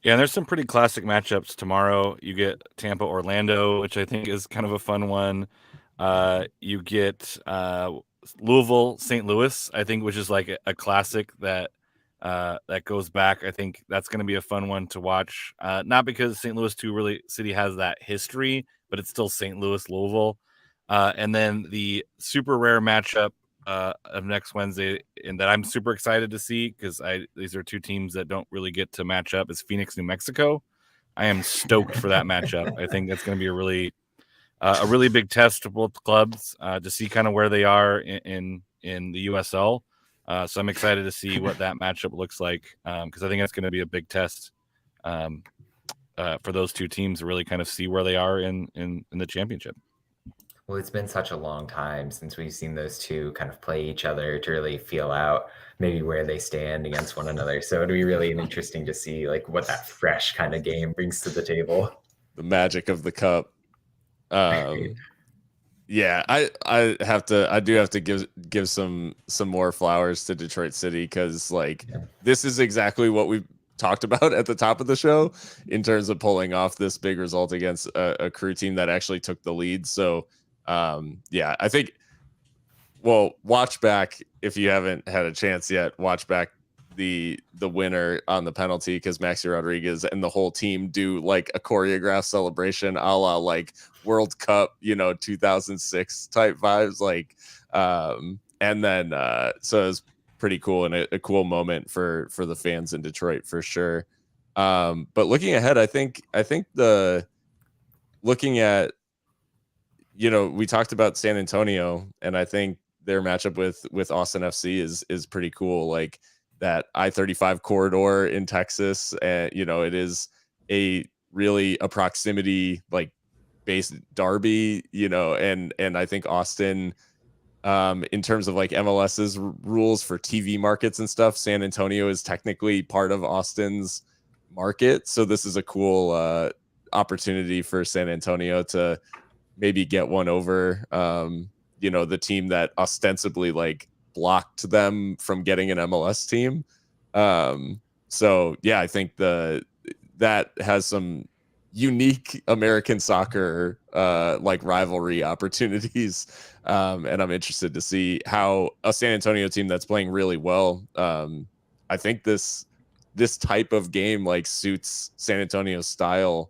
Yeah, and there's some pretty classic matchups tomorrow. You get Tampa Orlando, which I think is kind of a fun one. You get Louisville St. Louis, I think, which is like a classic that goes back. I think that's going to be a fun one to watch. Not because St. Louis City has that history, but it's still St. Louis Louisville. And then the super rare matchup of next Wednesday, and that I'm super excited to see because these are two teams that don't really get to match up, is Phoenix, New Mexico. I am stoked for that matchup. I think that's going to be a really big test to both clubs to see kind of where they are in the USL. So I'm excited to see what that matchup looks like because I think that's going to be a big test for those two teams to really kind of see where they are in the championship. Well, it's been such a long time since we've seen those two kind of play each other to really feel out maybe where they stand against one another. So it'll be really interesting to see like what that fresh kind of game brings to the table. The magic of the cup. Yeah, I do have to give some more flowers to Detroit City because like this is exactly what we talked about at the top of the show in terms of pulling off this big result against a crew team that actually took the lead. So yeah, I think, well, watch back if you haven't had a chance yet. Watch back the winner on the penalty because Maxi Rodriguez and the whole team do like a choreographed celebration a la like World Cup, 2006 type vibes. Like, and then so it's pretty cool and a cool moment for the fans in Detroit for sure. But looking ahead, I think looking at, we talked about San Antonio, and I think their matchup with Austin FC is pretty cool. Like that I-35 corridor in Texas, and it is a proximity like based derby, and I think Austin, in terms of like MLS's rules for TV markets and stuff, San Antonio is technically part of Austin's market, so this is a cool opportunity for San Antonio to maybe get one over the team that ostensibly like blocked them from getting an MLS team. So yeah, I think that has some unique American soccer like rivalry opportunities, and I'm interested to see how a San Antonio team that's playing really well, I think this type of game like suits San Antonio's style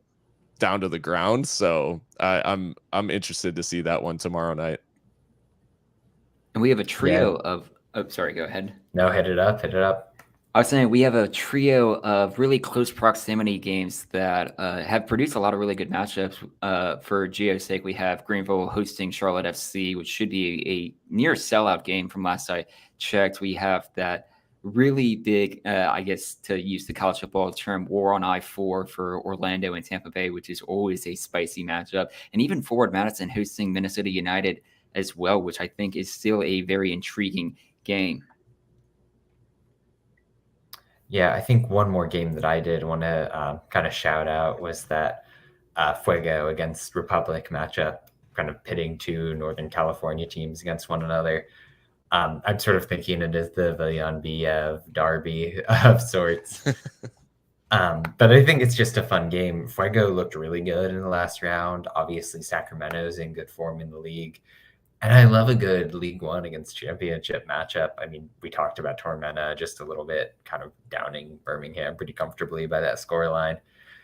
down to the ground. So I'm interested to see that one tomorrow night. And we have a trio of. Oh, sorry. Go ahead. No, hit it up. I was saying we have a trio of really close proximity games that have produced a lot of really good matchups. For Geo's sake, we have Greenville hosting Charlotte FC, which should be a near sellout game from last I checked. We have that really big, I guess, to use the college football term, war on I-4 for Orlando and Tampa Bay, which is always a spicy matchup. And even Forward Madison hosting Minnesota United as well, which I think is still a very intriguing game. Yeah, I think one more game that I did want to kind of shout out was that Fuego against Republic matchup, kind of pitting two Northern California teams against one another. I'm sort of thinking it is the Villan derby of sorts. But I think it's just a fun game. Fuego looked really good in the last round. Obviously, Sacramento's in good form in the league. And I love a good League One against championship matchup. I mean, we talked about Tormenta just a little bit, kind of downing Birmingham pretty comfortably by that scoreline.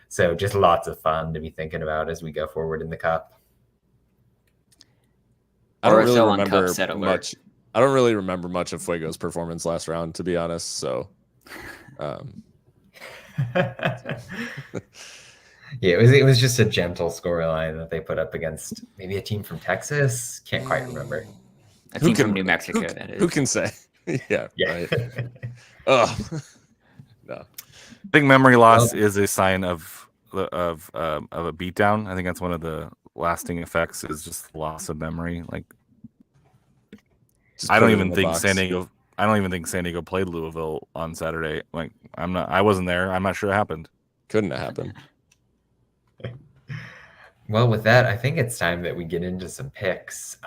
So just lots of fun to be thinking about as we go forward in the Cup. I don't really remember much of Fuego's performance last round, to be honest. So, yeah, it was just a gentle scoreline that they put up against maybe a team from Texas. Can't quite remember. A team from New Mexico. That is. Who can say? Yeah. Right. Oh no. I think memory loss is a sign of a beatdown. I think that's one of the lasting effects is just loss of memory. Like, I don't even think San Diego I don't even think San Diego played Louisville on Saturday. Like, I wasn't there. I'm not sure it happened. Couldn't have happened. Well, with that, I think it's time that we get into some picks.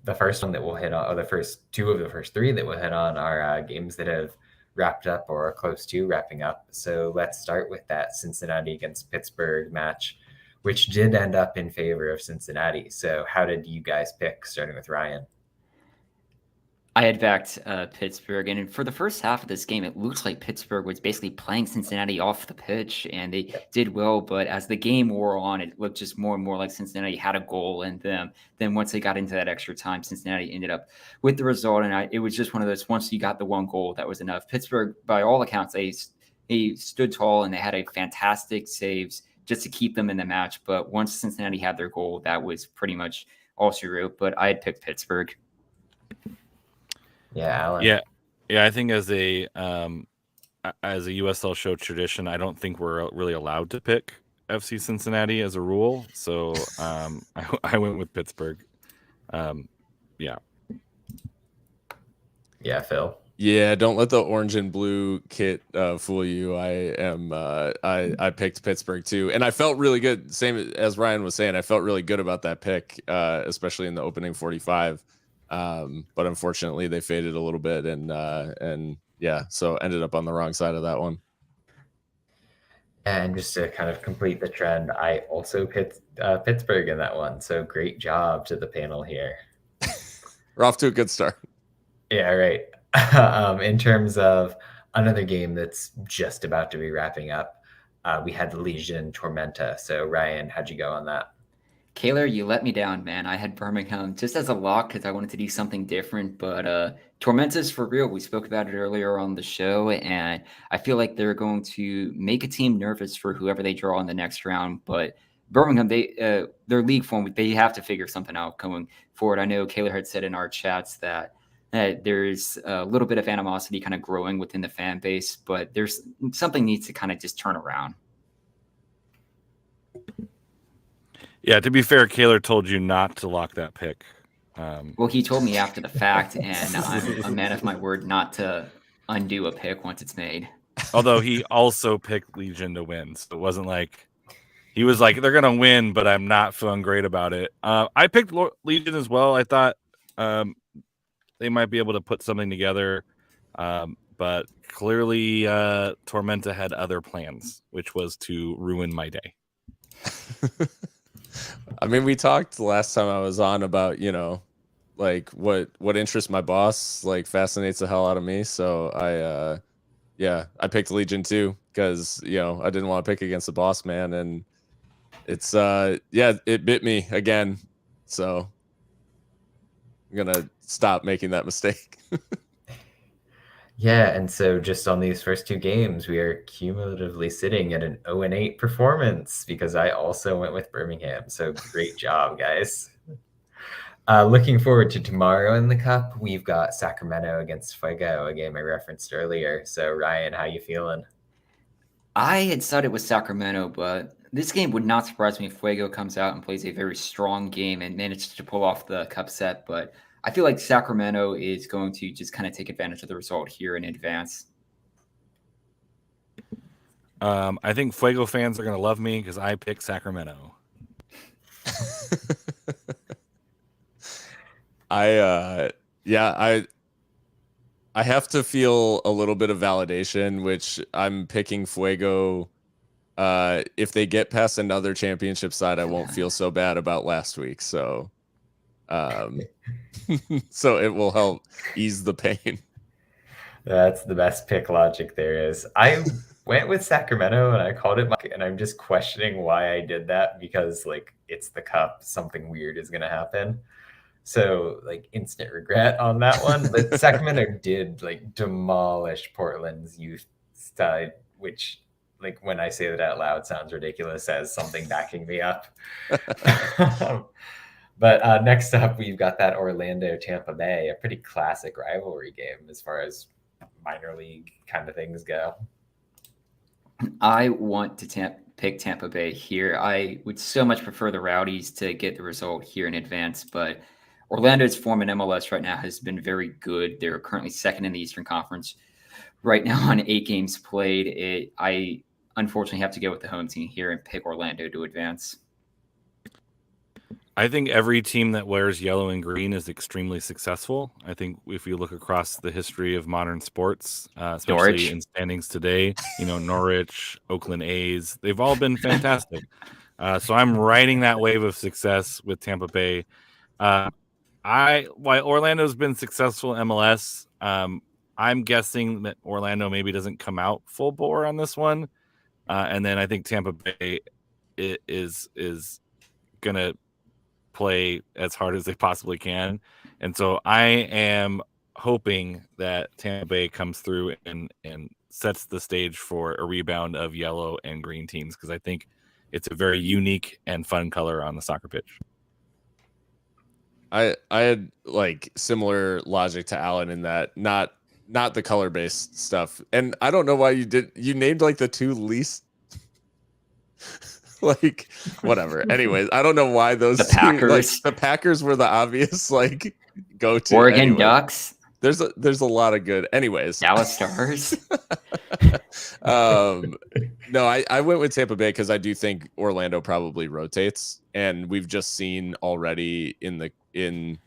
The first one that we'll hit on, or the first two of the first three that we'll hit on, are games that have wrapped up or are close to wrapping up. So let's start with that Cincinnati against Pittsburgh match, which did end up in favor of Cincinnati. So how did you guys pick, starting with Ryan? I had backed Pittsburgh, and for the first half of this game, it looks like Pittsburgh was basically playing Cincinnati off the pitch, and they did well. But as the game wore on, it looked just more and more like Cincinnati had a goal in them. Then once they got into that extra time, Cincinnati ended up with the result, and it was just one of those, once you got the one goal, that was enough. Pittsburgh, by all accounts, they stood tall, and they had a fantastic saves just to keep them in the match. But once Cincinnati had their goal, that was pretty much all she wrote. But I had picked Pittsburgh. Yeah, Alan. Yeah. I think as a USL show tradition, I don't think we're really allowed to pick FC Cincinnati as a rule. So I went with Pittsburgh. Yeah, Phil. Yeah, don't let the orange and blue kit fool you. I picked Pittsburgh too, and I felt really good. Same as Ryan was saying, I felt really good about that pick, especially in the opening 45. But unfortunately they faded a little bit, and yeah, so ended up on the wrong side of that one. And just to kind of complete the trend, I also picked Pittsburgh in that one. So great job to the panel here. We're off to a good start. Yeah, right. In terms of another game that's just about to be wrapping up, we had the Legion Tormenta. So Ryan, how'd you go on that? Kaylor, you let me down, man. I had Birmingham just as a lock because I wanted to do something different, but Tormenta's for real. We spoke about it earlier on the show, and I feel like they're going to make a team nervous for whoever they draw in the next round. But Birmingham, their league form, they have to figure something out going forward. I know Kaylor had said in our chats that there's a little bit of animosity kind of growing within the fan base, but there's something needs to kind of just turn around. Yeah, to be fair, Kaylor told you not to lock that pick. Well, he told me after the fact, and I'm a man of my word not to undo a pick once it's made. Although he also picked Legion to win, so it wasn't like he was like, they're going to win, but I'm not feeling great about it. I picked Legion as well. I thought they might be able to put something together, but clearly Tormenta had other plans, which was to ruin my day. I mean, we talked the last time I was on about, like what interests my boss, like fascinates the hell out of me. So I picked Legion too, because, I didn't want to pick against the boss man, and it's it bit me again. So I'm going to stop making that mistake. Yeah, and so just on these first two games, we are cumulatively sitting at an 0-8 performance because I also went with Birmingham. So great job, guys. Looking forward to tomorrow in the Cup. We've got Sacramento against Fuego, a game I referenced earlier. So Ryan, how you feeling? I had said it was Sacramento, but this game would not surprise me if Fuego comes out and plays a very strong game and manages to pull off the Cup set. But I feel like Sacramento is going to just kind of take advantage of the result here in advance. I think Fuego fans are going to love me because I picked Sacramento. I have to feel a little bit of validation, which I'm picking Fuego. If they get past another championship side, I won't feel so bad about last week. So so it will help ease the pain. That's the best pick logic there is. I went with Sacramento and I called it and I'm just questioning why I did that, because like it's the Cup, something weird is going to happen. So like instant regret on that one. But Sacramento did like demolish Portland's youth side, which like when I say that out loud sounds ridiculous as something backing me up. But next up, we've got that Orlando-Tampa Bay, a pretty classic rivalry game as far as minor league kind of things go. I want to pick Tampa Bay here. I would so much prefer the Rowdies to get the result here in advance, but Orlando's form in MLS right now has been very good. They're currently second in the Eastern Conference right now on 8 games played. I unfortunately have to go with the home team here and pick Orlando to advance. I think every team that wears yellow and green is extremely successful. I think if you look across the history of modern sports, especially Norwich. in standings today, Norwich, Oakland A's, they've all been fantastic. So I'm riding that wave of success with Tampa Bay. While Orlando's been successful in MLS, I'm guessing that Orlando maybe doesn't come out full bore on this one. And then I think Tampa Bay is going to play as hard as they possibly can. And so I am hoping that Tampa Bay comes through and sets the stage for a rebound of yellow and green teams, because I think it's a very unique and fun color on the soccer pitch. I had like similar logic to Alan in that not the color based stuff. And I don't know why you named like the two least like whatever. Anyways, I don't know why those The Packers. the Packers were the obvious like go to. Oregon anyway. Ducks. There's a lot of good. Anyways, Dallas Stars. No, I went with Tampa Bay because I do think Orlando probably rotates, and we've just seen already in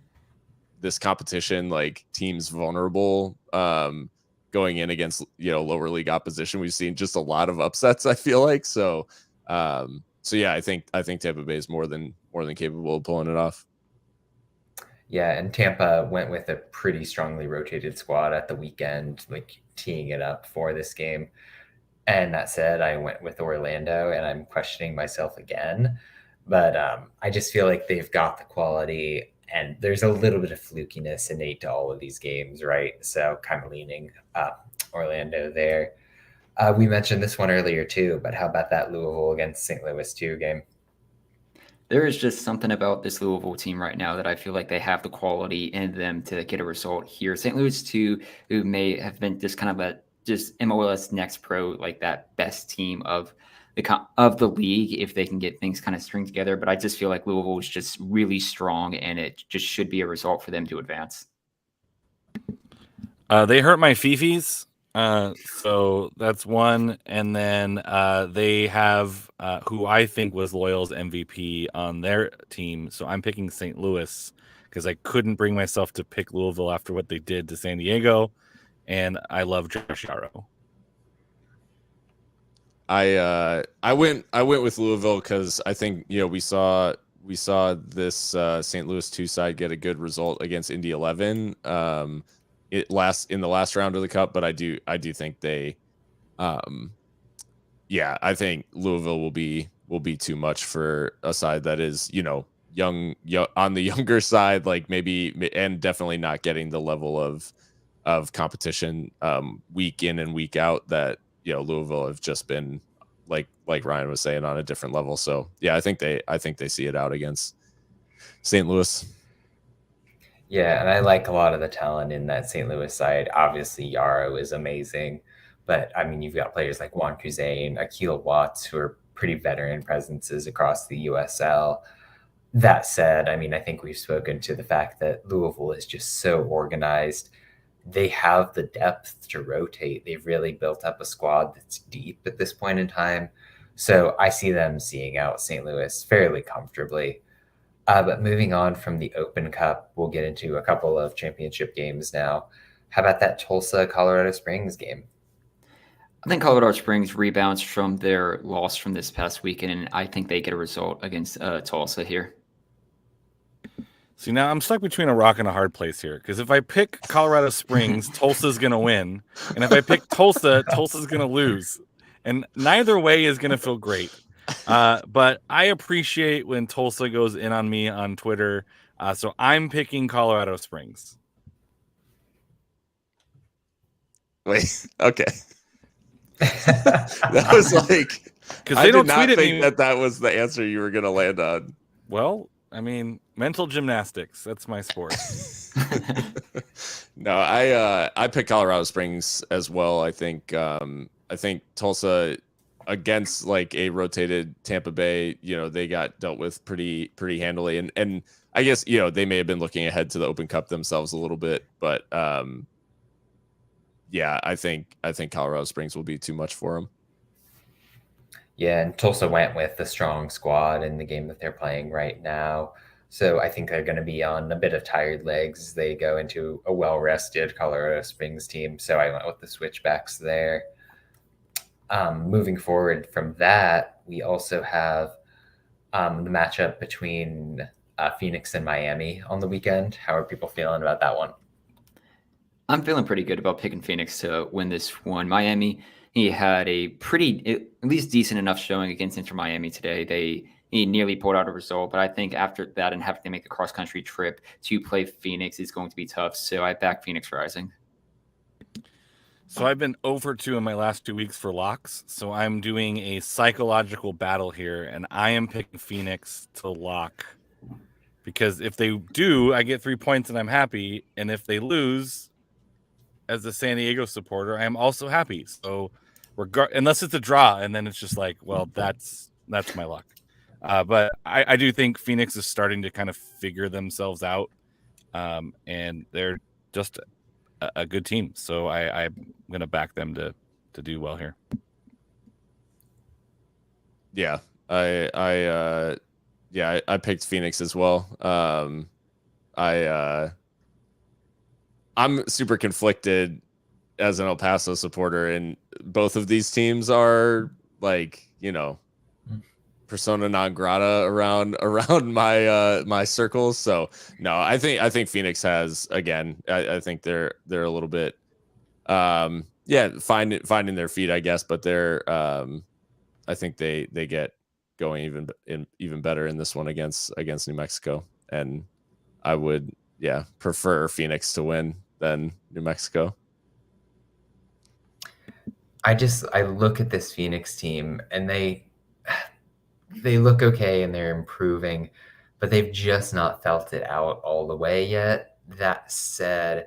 this competition like teams vulnerable going in against lower league opposition. We've seen just a lot of upsets, I feel like. So yeah, I think Tampa Bay is more than capable of pulling it off. Yeah, and Tampa went with a pretty strongly rotated squad at the weekend, like teeing it up for this game. And that said, I went with Orlando, and I'm questioning myself again. But I just feel like they've got the quality, and there's a little bit of flukiness innate to all of these games, right? So kind of leaning Orlando there. We mentioned this one earlier too, but how about that Louisville against St. Louis 2 game? There is just something about this Louisville team right now that I feel like they have the quality in them to get a result here. St. Louis 2, who may have been just kind of just MLS Next Pro, like that best team of the league if they can get things kind of string together. But I just feel like Louisville is just really strong, and it just should be a result for them to advance. They hurt my Fifis. So that's one. And then they have who I think was Loyal's MVP on their team. So I'm picking St. Louis because I couldn't bring myself to pick Louisville after what they did to San Diego. And I love Josh Yarrow. I went with Louisville because I think we saw this St. Louis 2 side get a good result against Indy 11 in the last round of the Cup, but I do think they I think Louisville will be too much for a side that is young on the younger side, like maybe, and definitely not getting the level of competition week in and week out that Louisville have just been like Ryan was saying on a different level. So yeah, I think they see it out against St. Louis. Yeah, and I like a lot of the talent in that St. Louis side. Obviously, Yarrow is amazing, but I mean, you've got players like Juan Cruzane, Akil Watts, who are pretty veteran presences across the USL. That said, I mean, I think we've spoken to the fact that Louisville is just so organized. They have the depth to rotate. They've really built up a squad that's deep at this point in time. So I see them seeing out St. Louis fairly comfortably. But moving on from the Open Cup, we'll get into a couple of championship games now. How about that Tulsa-Colorado Springs game? I think Colorado Springs rebounds from their loss from this past weekend, and I think they get a result against Tulsa here. See, now I'm stuck between a rock and a hard place here, because if I pick Colorado Springs, Tulsa's going to win. And if I pick Tulsa, Tulsa's going to lose. And neither way is going to feel great. But I appreciate when Tulsa goes in on me on Twitter. So I'm picking Colorado Springs. Wait, okay. That was like, because I they don't did not tweet at think me. that was the answer you were going to land on. Well, I mean, mental gymnastics. That's my sport. No, I picked Colorado Springs as well. I think Tulsa against like a rotated Tampa Bay, they got dealt with pretty handily, and I guess they may have been looking ahead to the Open Cup themselves a little bit, but yeah, I think Colorado Springs will be too much for them. Yeah, and Tulsa went with the strong squad in the game that they're playing right now. So I think they're going to be on a bit of tired legs as they go into a well-rested Colorado Springs team. So I went with the switchbacks there. Moving forward from that, we also have the matchup between Phoenix and Miami on the weekend. How are people feeling about that one? I'm feeling pretty good about picking Phoenix to win this one. Miami, he had a pretty, at least decent enough showing against Inter Miami today. He nearly pulled out a result, but I think after that and having to make a cross-country trip to play Phoenix is going to be tough. So I back Phoenix Rising. So I've been over 2 in my last 2 weeks for locks. So I'm doing a psychological battle here, and I am picking Phoenix to lock. Because if they do, I get 3 points and I'm happy. And if they lose, as a San Diego supporter, I am also happy. So unless it's a draw, and then it's just like, well, that's my luck. But I do think Phoenix is starting to kind of figure themselves out, and they're just a good team. So I'm going to back them to do well here. Yeah, I picked Phoenix as well. I'm super conflicted as an El Paso supporter, and both of these teams are like, persona non grata around my circles. So no, I think Phoenix has, again, I think they're a little bit finding their feet, I guess, but they're I think they get going even better in this one against New Mexico, and I would prefer Phoenix to win than New Mexico. I look at this Phoenix team and they look okay and they're improving, but they've just not felt it out all the way yet. That said,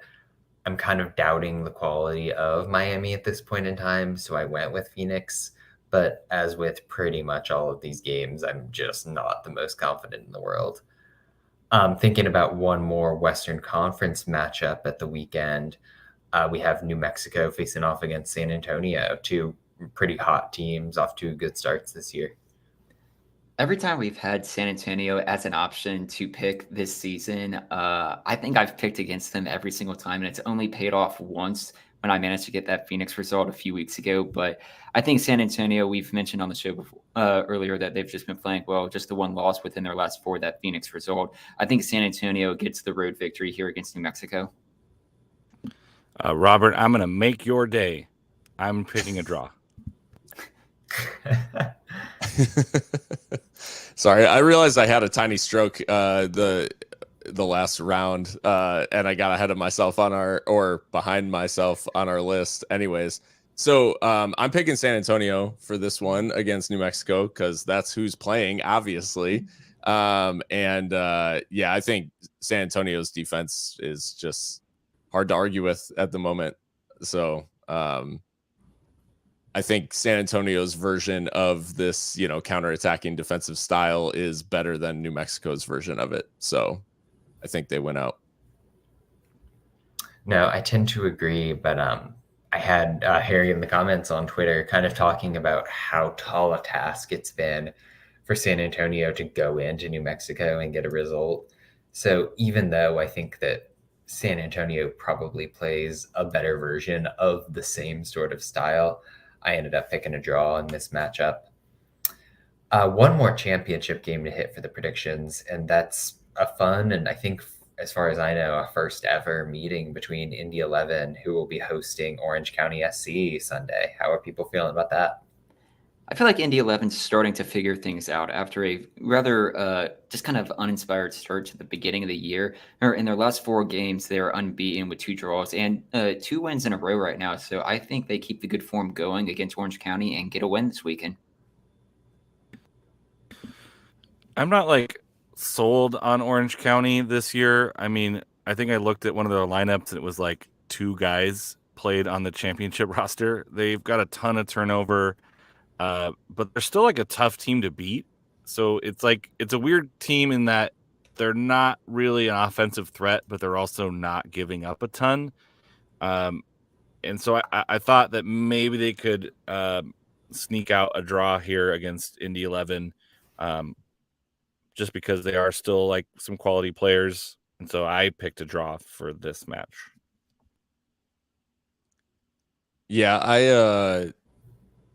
I'm kind of doubting the quality of Miami at this point in time, so I went with Phoenix. But as with pretty much all of these games, I'm just not the most confident in the world. Thinking about one more Western Conference matchup at the weekend, we have New Mexico facing off against San Antonio, two pretty hot teams off to good starts this year. Every time we've had San Antonio as an option to pick this season, I think I've picked against them every single time, and it's only paid off once when I managed to get that Phoenix result a few weeks ago. But I think San Antonio, we've mentioned on the show before, earlier that they've just been playing well, just the one loss within their last 4, that Phoenix result. I think San Antonio gets the road victory here against New Mexico. Robert, I'm going to make your day. I'm picking a draw. Sorry, I realized I had a tiny stroke the last round, and I got ahead of myself behind myself on our list. Anyways, so I'm picking San Antonio for this one against New Mexico because that's who's playing, obviously. I think San Antonio's defense is just hard to argue with at the moment. So I think San Antonio's version of this, counterattacking defensive style is better than New Mexico's version of it. So I think they went out. No, I tend to agree, but I had Harry in the comments on Twitter kind of talking about how tall a task it's been for San Antonio to go into New Mexico and get a result. So even though I think that San Antonio probably plays a better version of the same sort of style, I ended up picking a draw in this matchup. One more championship game to hit for the predictions, and that's a fun, and I think, as far as I know, a first ever meeting between Indy 11, who will be hosting Orange County SC Sunday. How are people feeling about that? I feel like Indy 11's starting to figure things out after a rather just kind of uninspired start to the beginning of the year. In their last 4 games, they're unbeaten with 2 draws and 2 wins in a row right now. So I think they keep the good form going against Orange County and get a win this weekend. I'm not sold on Orange County this year. I mean, I think I looked at one of their lineups and it was 2 guys played on the championship roster. They've got a ton of turnover. but they're still like a tough team to beat. So it's a weird team in that they're not really an offensive threat, but they're also not giving up a ton. And so I thought that maybe they could sneak out a draw here against Indy 11, just because they are still like some quality players. And so I picked a draw for this match. Yeah,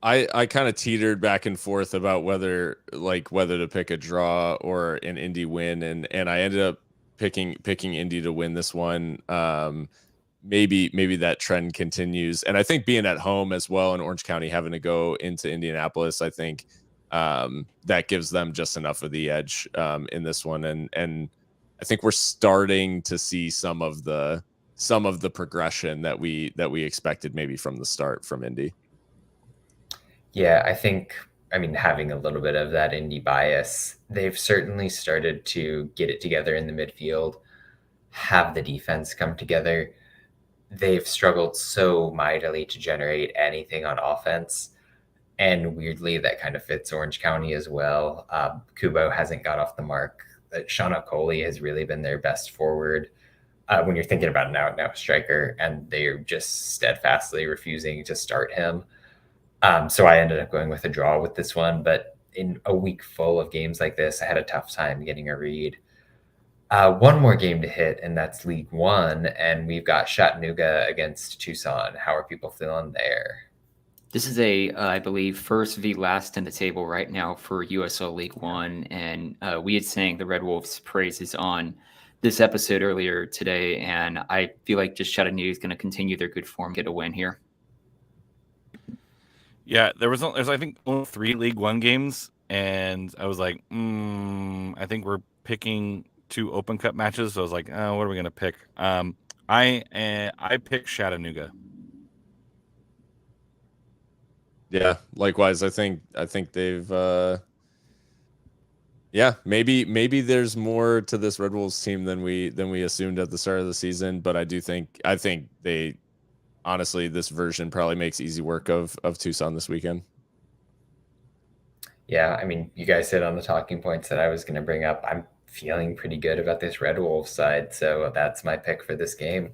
I kind of teetered back and forth about whether to pick a draw or an Indy win, and I ended up picking Indy to win this one. Maybe that trend continues, and I think being at home as well in Orange County, having to go into Indianapolis, I think that gives them just enough of the edge in this one, and I think we're starting to see some of the progression that we expected maybe from the start from Indy. Yeah, I mean, having a little bit of that indie bias, they've certainly started to get it together in the midfield, have the defense come together. They've struggled so mightily to generate anything on offense. And weirdly, that kind of fits Orange County as well. Kubo hasn't got off the mark. Sean Okoli has really been their best forward when you're thinking about an out-and-out striker, and they're just steadfastly refusing to start him. So I ended up going with a draw with this one, but in a week full of games like this, I had a tough time getting a read. One more game to hit, and that's League One, and we've got Chattanooga against Tucson. How are people feeling there? This is I believe, first v last in the table right now for USL League One, and we had sang the Red Wolves' praises on this episode earlier today, and I feel like just Chattanooga is going to continue their good form, get a win here. Yeah, there's I think only 3 League One games, and I was like, I think we're picking 2 Open Cup matches. So I was like, oh, what are we gonna pick? I picked Chattanooga. Yeah, likewise. I think they've maybe there's more to this Red Wolves team than we assumed at the start of the season, but I think they honestly, this version probably makes easy work of Tucson this weekend. Yeah, I mean, you guys hit on the talking points that I was going to bring up. I'm feeling pretty good about this Red Wolves side, so that's my pick for this game.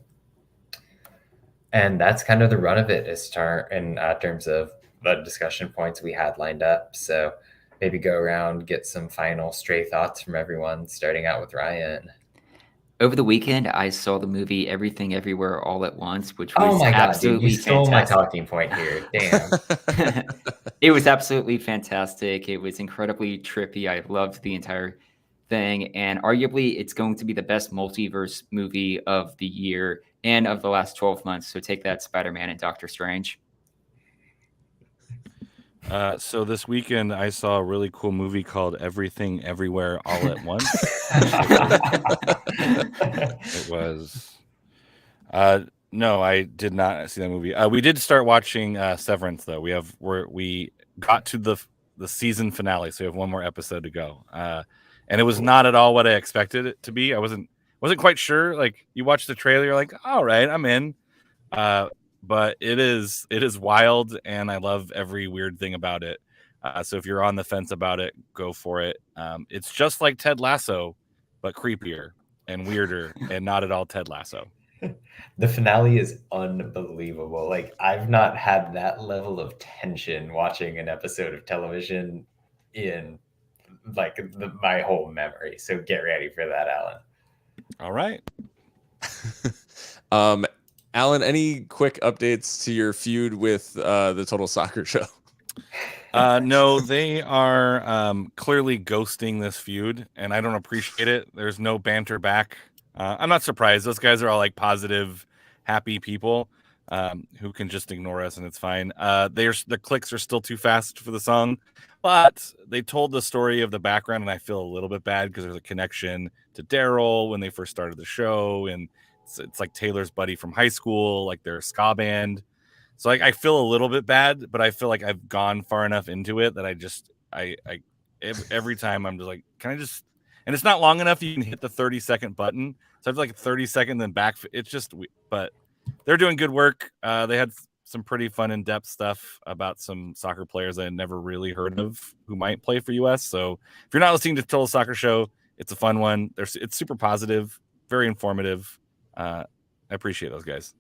And that's kind of the run of it in terms of the discussion points we had lined up. So maybe go around, get some final stray thoughts from everyone, starting out with Ryan. Over the weekend, I saw the movie Everything Everywhere All at Once, which was Oh my God, absolutely dude, you stole fantastic. my talking point here. Damn. It was absolutely fantastic. It was incredibly trippy. I loved the entire thing. And arguably, it's going to be the best multiverse movie of the year and of the last 12 months. So take that, Spider-Man and Doctor Strange. So this weekend, I saw a really cool movie called Everything Everywhere All at Once. It was... no, I did not see that movie. We did start watching Severance, though. We got to the season finale, so we have one more episode to go. And it was not at all what I expected it to be. I wasn't quite sure. Like, you watch the trailer, you're like, all right, I'm in. But it is wild, and I love every weird thing about it. So if you're on the fence about it, go for it. It's just like Ted Lasso, but creepier and weirder, and not at all Ted Lasso. The finale is unbelievable. Like, I've not had that level of tension watching an episode of television in like my whole memory. So get ready for that, Alan. All right. Alan, any quick updates to your feud with the Total Soccer Show? No, they are clearly ghosting this feud, and I don't appreciate it. There's no banter back. I'm not surprised. Those guys are all like positive, happy people who can just ignore us, and it's fine. The clicks are still too fast for the song, but they told the story of the background, and I feel a little bit bad because there's a connection to Daryl when they first started the show, and it's like Taylor's buddy from high school, like they're a ska band. So like I feel a little bit bad, but I feel like I've gone far enough into it that I every time I'm just like, can I just, and it's not long enough. You can hit the 30-second button. So I have like 30 seconds then back. It's just, but they're doing good work. They had some pretty fun in-depth stuff about some soccer players I had never really heard of who might play for US. So if you're not listening to Total Soccer Show, it's a fun one. It's super positive, very informative. I appreciate those guys.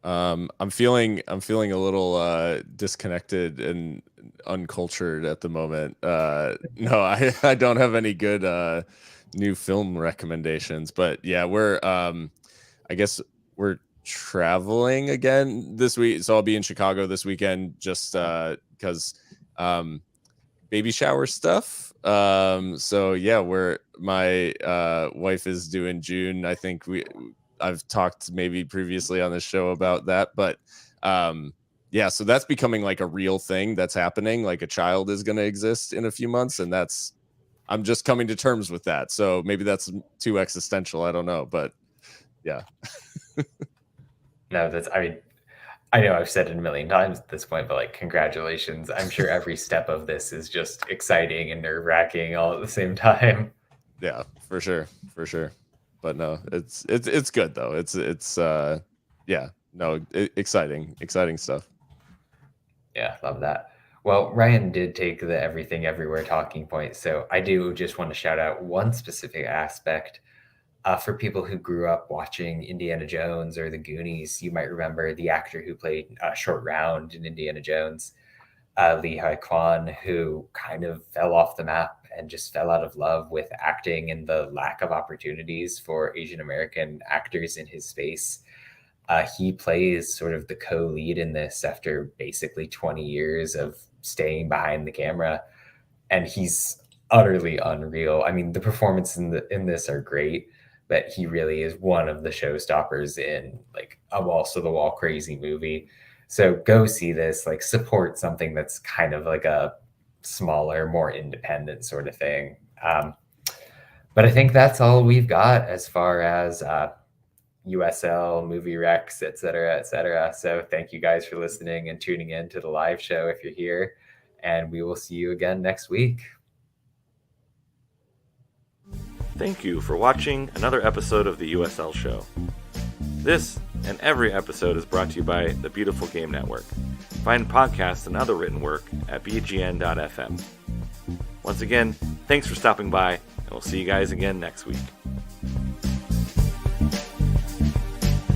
I'm feeling a little disconnected and uncultured at the moment. No, I don't have any good new film recommendations, but yeah, I guess we're traveling again this week, so I'll be in Chicago this weekend just because baby shower stuff. So yeah, my wife is due in June. I think I've talked maybe previously on the show about that, but yeah, so that's becoming like a real thing that's happening. Like a child is going to exist in a few months, and I'm just coming to terms with that. So maybe that's too existential. I don't know, but yeah. No, I know I've said it a million times at this point, but like, congratulations. I'm sure every step of this is just exciting and nerve-wracking all at the same time. Yeah, for sure. But no, it's good though. It's yeah, no, exciting stuff. Yeah, love that. Well, Ryan did take the everything everywhere talking point, so I do just want to shout out one specific aspect. For people who grew up watching Indiana Jones or The Goonies, you might remember the actor who played Short Round in Indiana Jones, Lee Hai Kwan, who kind of fell off the map and just fell out of love with acting and the lack of opportunities for Asian American actors in his space. He plays sort of the co-lead in this after basically 20 years of staying behind the camera, and he's utterly unreal. I mean, the performances in this are great, but he really is one of the showstoppers in like a balls to the wall crazy movie. So go see this, like support something that's kind of like a smaller, more independent sort of thing. But I think that's all we've got as far as USL, movie recs, et cetera, et cetera. So thank you guys for listening and tuning in to the live show if you're here. And we will see you again next week. Thank you for watching another episode of the USL Show. This and every episode is brought to you by the Beautiful Game Network. Find podcasts and other written work at bgn.fm. Once again, thanks for stopping by, and we'll see you guys again next week.